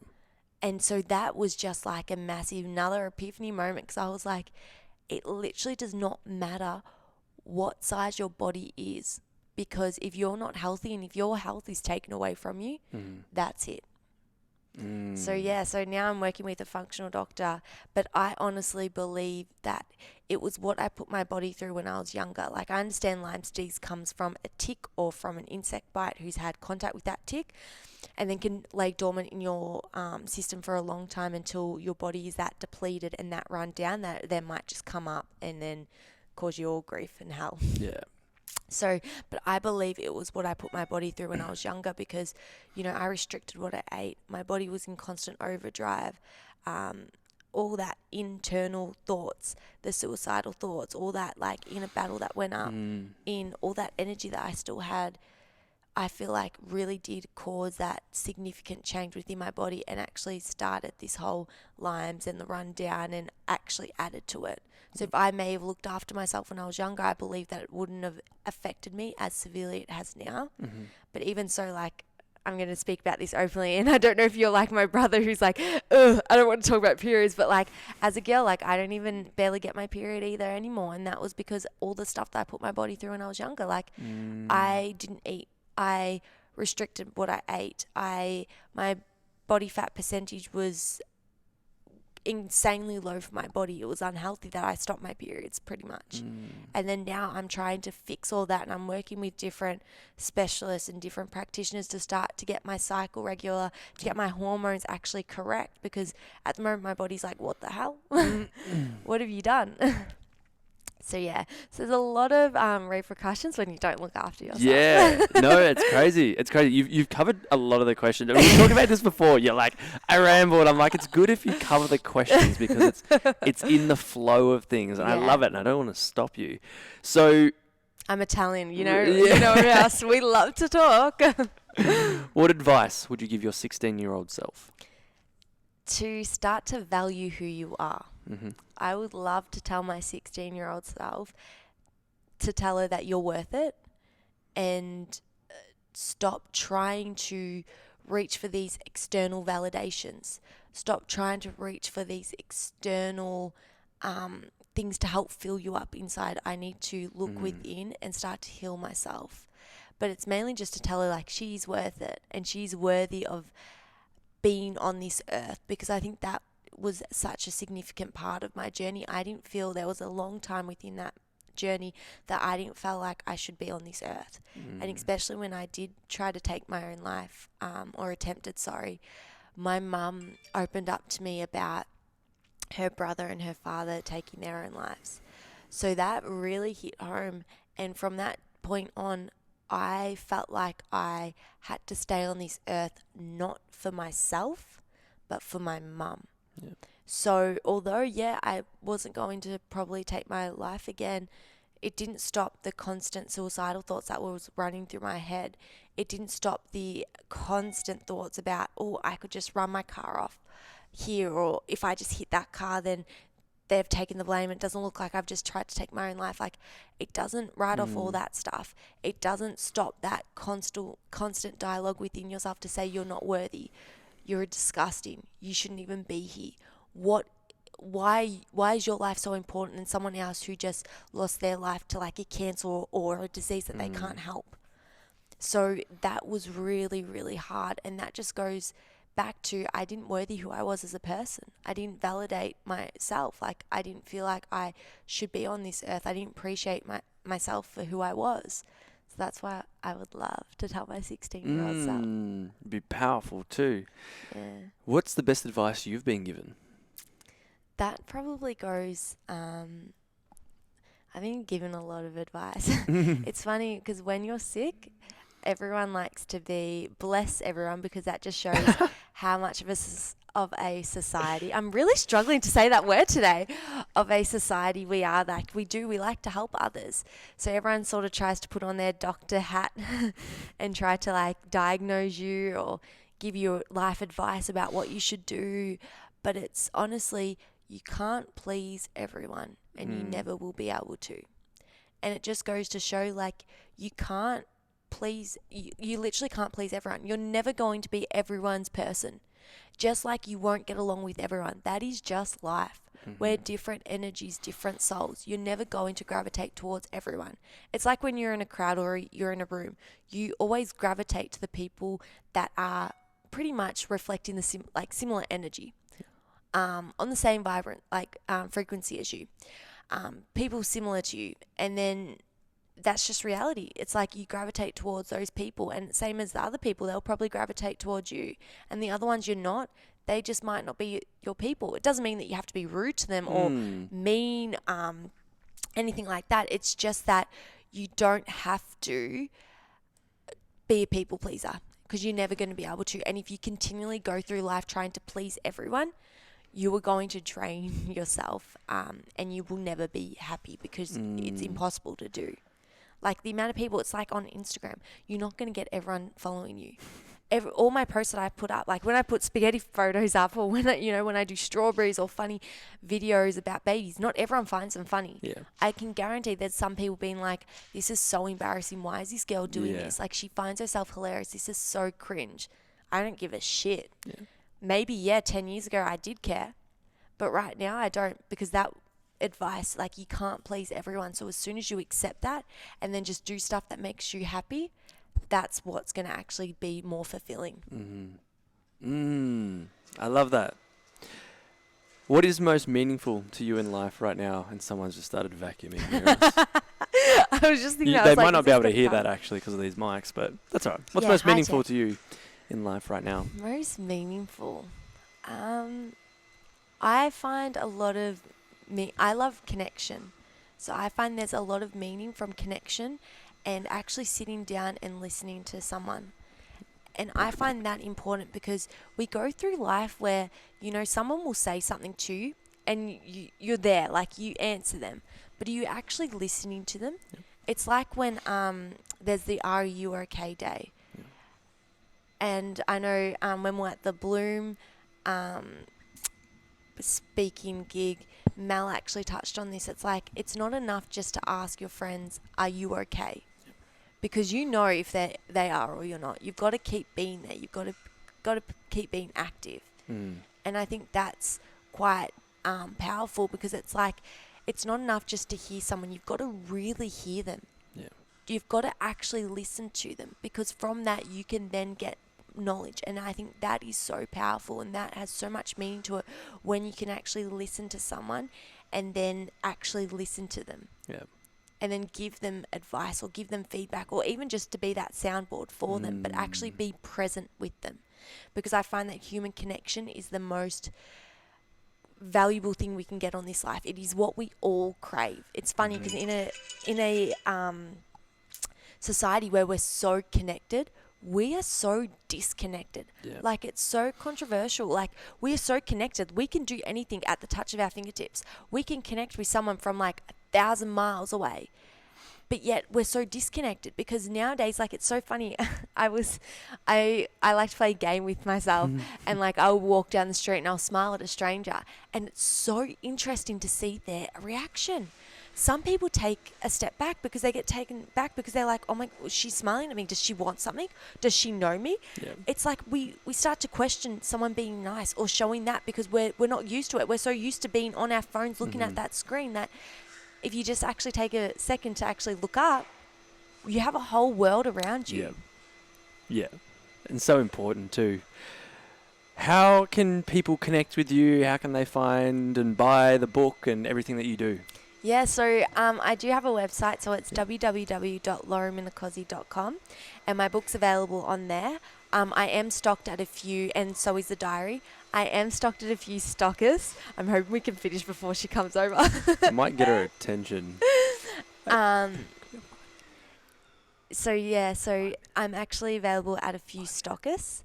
And so that was just like a massive, another epiphany moment, because I was like, it literally does not matter what size your body is, because if you're not healthy and if your health is taken away from you, that's it. So now I'm working with a functional doctor, but I honestly believe that it was what I put my body through when I was younger. Like, I understand Lyme's disease comes from a tick or from an insect bite who's had contact with that tick, and then can lay dormant in your system for a long time until your body is that depleted and that run down, that then might just come up and then cause you all grief and hell. Yeah. So, but I believe it was what I put my body through when I was younger, because, you know, I restricted what I ate. My body was in constant overdrive. All that internal thoughts, the suicidal thoughts, all that, like, inner battle that went up, in all that energy that I still had, I feel like really did cause that significant change within my body, and actually started this whole Lymes and the rundown, and actually added to it. So if I may have looked after myself when I was younger, I believe that it wouldn't have affected me as severely it has now. But even so, like, I'm going to speak about this openly, and I don't know if you're like my brother who's like, ugh, I don't want to talk about periods, but like, as a girl, like, I don't even barely get my period either anymore, and that was because all the stuff that I put my body through when I was younger. Like, I didn't eat. I restricted what I ate. My body fat percentage was insanely low for my body. It was unhealthy that I stopped my periods pretty much. And then now I'm trying to fix all that, and I'm working with different specialists and different practitioners to start to get my cycle regular, to get my hormones actually correct, because at the moment my body's like, what the hell? What have you done? So yeah, so there's a lot of repercussions when you don't look after yourself. Yeah, no, it's crazy. It's crazy. You've covered a lot of the questions. We talked about this before. You're like, I rambled. I'm like, it's good if you cover the questions because it's in the flow of things, and I love it, and I don't want to stop you. So I'm Italian, you know us. We love to talk. What advice would you give your 16-year-old self? To start to value who you are. Mm-hmm. I would love to tell my 16-year-old self to tell her that you're worth it and stop trying to reach for these external validations. Stop trying to reach for these external things to help fill you up inside. I need to look within and start to heal myself. But it's mainly just to tell her like she's worth it and she's worthy of being on this earth, because I think that was such a significant part of my journey. I didn't feel there was a long time within that journey that I didn't feel like I should be on this earth. And especially when I did try to take my own life, or attempted, my mum opened up to me about her brother and her father taking their own lives. So that really hit home. And from that point on, I felt like I had to stay on this earth not for myself, but for my mum. Yeah. So although, I wasn't going to probably take my life again, it didn't stop the constant suicidal thoughts that was running through my head. It didn't stop the constant thoughts about, oh, I could just run my car off here, or if I just hit that car, then they've taken the blame. It doesn't look like I've just tried to take my own life. Like, it doesn't write off all that stuff. It doesn't stop that constant dialogue within yourself to say you're not worthy. You're disgusting. You shouldn't even be here. Why is your life so important and someone else who just lost their life to like a cancer or a disease that they can't help? So that was really, really hard. And that just goes back to, I didn't worthy who I was as a person. I didn't validate myself. Like, I didn't feel like I should be on this earth. I didn't appreciate myself for who I was. So that's why I would love to tell my 16-year-old self. It'd be powerful too. Yeah. What's the best advice you've been given? That probably goes, I've been given a lot of advice. It's funny because when you're sick, everyone likes to bless everyone, because that just shows how much of a society, I'm really struggling to say that word today, of a society we are. Like, we like to help others. So everyone sort of tries to put on their doctor hat and try to like diagnose you or give you life advice about what you should do. But it's honestly, you can't please everyone, and you never will be able to. And it just goes to show, like, you can't please, you literally can't please everyone. You're never going to be everyone's person. Just like you won't get along with everyone. That is just life. We're different energies, different souls. You're never going to gravitate towards everyone. It's like when you're in a crowd or you're in a room, you always gravitate to the people that are pretty much reflecting the similar energy. On the same vibrant frequency as you, people similar to you, and then that's just reality. It's like you gravitate towards those people, and same as the other people, they'll probably gravitate towards you, and the other ones you're not, they just might not be your people. It doesn't mean that you have to be rude to them or mean, anything like that. It's just that you don't have to be a people pleaser, because you're never going to be able to. And if you continually go through life trying to please everyone, you are going to drain yourself, and you will never be happy, because it's impossible to do. Like, the amount of people, it's like on Instagram, you're not going to get everyone following you. All my posts that I put up, like when I put spaghetti photos up, or when I do strawberries or funny videos about babies, not everyone finds them funny. Yeah. I can guarantee there's some people being like, this is so embarrassing. Why is this girl doing this? Like, she finds herself hilarious. This is so cringe. I don't give a shit. Yeah. Maybe, 10 years ago I did care, but right now I don't, because that advice, like, you can't please everyone. So as soon as you accept that and then just do stuff that makes you happy, that's what's going to actually be more fulfilling. I love that. What is most meaningful to you in life right now? And someone's just started vacuuming. I was just thinking, they might not be able to hear that actually because of these mics, but that's all right. What's most meaningful to you in life right now? Most meaningful. I find a lot of I love connection. So I find there's a lot of meaning from connection and actually sitting down and listening to someone. And I find that important because we go through life where, someone will say something to you and you're there, like you answer them. But are you actually listening to them? Yep. It's like when there's the Are You OK Day. Yep. And I know when we're at the Bloom speaking gig, Mel actually touched on this. It's like, it's not enough just to ask your friends, are you okay? Because if they are or you're not. You've got to keep being there. You've got to keep being active. And I think that's quite powerful, because it's like, it's not enough just to hear someone. You've got to really hear them. Yeah. You've got to actually listen to them, because from that you can then get knowledge. And I think that is so powerful, and that has so much meaning to it when you can actually listen to someone and then actually listen to them. Yeah. And then give them advice or give them feedback, or even just to be that soundboard for them, but actually be present with them. Because I find that human connection is the most valuable thing we can get on this life. It is what we all crave. It's funny because in a society where we're so connected, we are so disconnected. Yeah. Like, it's so controversial. Like, we are so connected. We can do anything at the touch of our fingertips. We can connect with someone from like 1,000 miles away. But yet we're so disconnected, because nowadays, like, it's so funny. I like to play a game with myself, and like, I'll walk down the street and I'll smile at a stranger, and it's so interesting to see their reaction. Some people take a step back because they get taken back because they're like, oh my, she's smiling at me. Does she want something? Does she know me? Yeah. It's like we start to question someone being nice or showing that, because we're not used to it. We're so used to being on our phones looking at that screen that if you just actually take a second to actually look up, you have a whole world around you. Yeah. And so important too. How can people connect with you? How can they find and buy the book and everything that you do? Yeah, so I do have a website, so it's www.laurenminicozzi.com, and my book's available on there. I am stocked at a few, and so is the diary. I am stocked at a few stockers. I'm hoping we can finish before she comes over. I might get her attention. So I'm actually available at a few stockers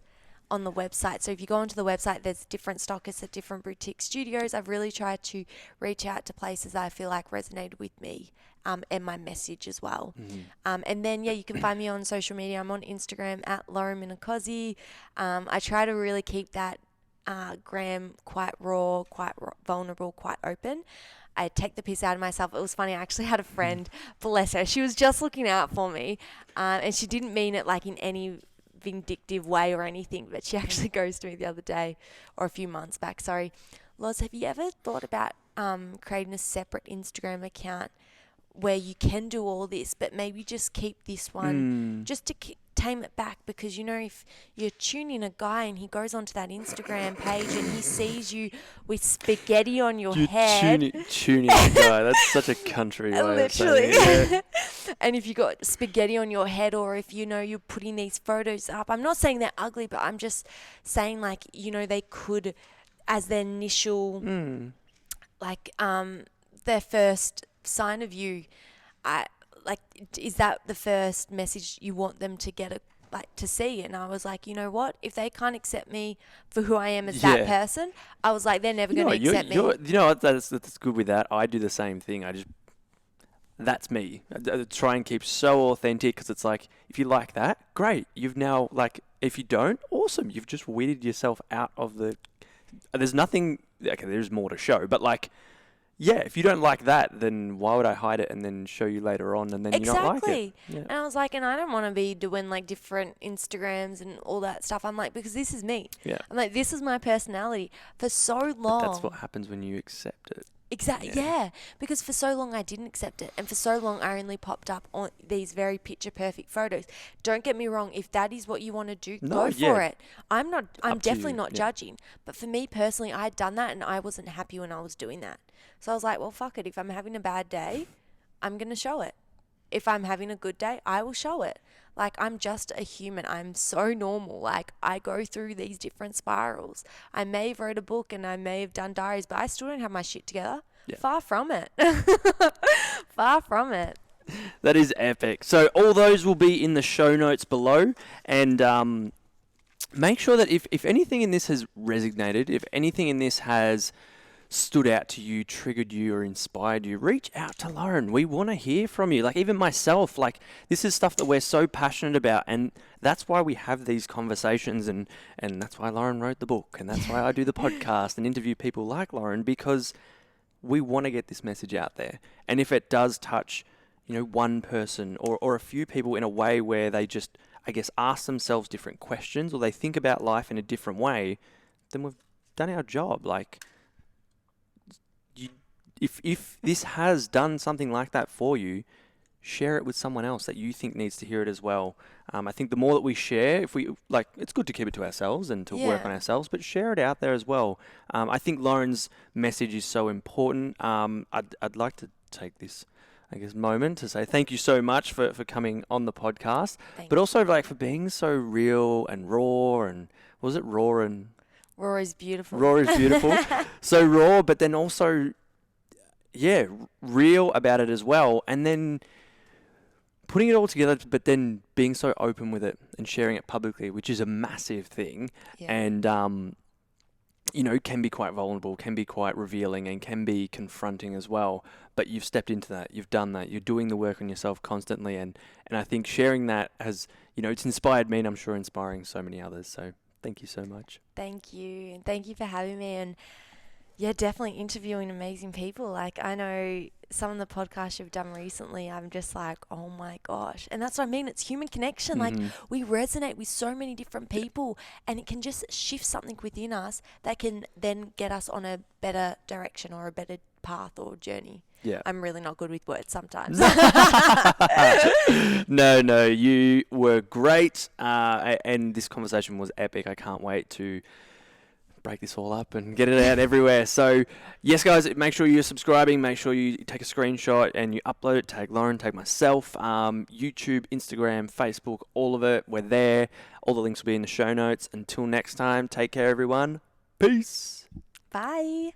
on the website. So if you go onto the website, there's different stockists at different boutique studios. I've really tried to reach out to places that I feel like resonated with me, and my message as well. And then, you can find me on social media. I'm on Instagram at Lauren Minicozzi. I try to really keep that gram quite raw, vulnerable, quite open. I take the piss out of myself. It was funny. I actually had a friend, bless her. She was just looking out for me, and she didn't mean it like in any vindictive way or anything, but she actually goes to me the other day, or a few months back, sorry, Loz, have you ever thought about creating a separate Instagram account where you can do all this, but maybe just keep this one just to tame it back? Because if you're tuning a guy and he goes onto that Instagram page and he sees you with spaghetti on your head, tuning a guy, that's such a country way literally of saying it. And if you got spaghetti on your head, or if you're putting these photos up, I'm not saying they're ugly, but I'm just saying, like, they could, as their initial their first sign of you, is that the first message you want them to get to see? And I was like, you know what? If they can't accept me for who I am as that person, I was like, they're never going to accept me. You know what? That's good with that. I do the same thing. That's me. I try and keep so authentic, because it's like, if you like that, great. You've now, like, if you don't, awesome. You've just weeded yourself out of the. There's nothing. Okay, there's more to show, but like. Yeah, if you don't like that, then why would I hide it and then show you later on and then you not like it? Yeah. And I was like, and I don't want to be doing like different Instagrams and all that stuff. I'm like, because this is me. Yeah. I'm like, this is my personality for so long. But that's what happens when you accept it. Exactly. Yeah. Because for so long I didn't accept it, and for so long I only popped up on these very picture perfect photos. Don't get me wrong, if that is what you want to do, go for it. I'm definitely not judging. But for me personally, I had done that and I wasn't happy when I was doing that. So I was like, well, fuck it. If I'm having a bad day, I'm going to show it. If I'm having a good day, I will show it. Like, I'm just a human. I'm so normal. Like, I go through these different spirals. I may have wrote a book and I may have done diaries, but I still don't have my shit together. Yeah. Far from it. Far from it. That is epic. So all those will be in the show notes below. And make sure that if anything in this has resonated, if anything in this has stood out to you, triggered you, or inspired you, reach out to Lauren. We want to hear from you. Like, even myself, like, this is stuff that we're so passionate about, and that's why we have these conversations, and that's why Lauren wrote the book, and that's why I do the podcast and interview people like Lauren, because we want to get this message out there. And if it does touch, one person or a few people in a way where they just, I guess, ask themselves different questions, or they think about life in a different way, then we've done our job. Like, if this has done something like that for you, share it with someone else that you think needs to hear it as well. I think the more that we share, it's good to keep it to ourselves and to work on ourselves, but share it out there as well. I think Lauren's message is so important. I'd like to take this, moment to say thank you so much for coming on the podcast, but also for being so real and raw, and was it raw and... Raw is beautiful. Raw is beautiful. So raw, but then also... real about it as well, and then putting it all together, but then being so open with it and sharing it publicly, which is a massive thing, and can be quite vulnerable, can be quite revealing, and can be confronting as well. But you've stepped into that, you've done that, you're doing the work on yourself constantly, and I think sharing that has, it's inspired me, and I'm sure inspiring so many others. So thank you so much. Thank you, and thank you for having me. And yeah, definitely interviewing amazing people. Like, I know some of the podcasts you've done recently, I'm just like, oh my gosh. And that's what I mean. It's human connection. Like, we resonate with so many different people, and it can just shift something within us that can then get us on a better direction or a better path or journey. Yeah. I'm really not good with words sometimes. No, you were great. And this conversation was epic. I can't wait to break this all up and get it out everywhere. So yes, guys, make sure you're subscribing, make sure you take a screenshot and you upload it, tag Lauren, tag myself, YouTube, Instagram, Facebook, all of it, we're there. All the links will be in the show notes. Until next time, take care everyone. Peace. Bye.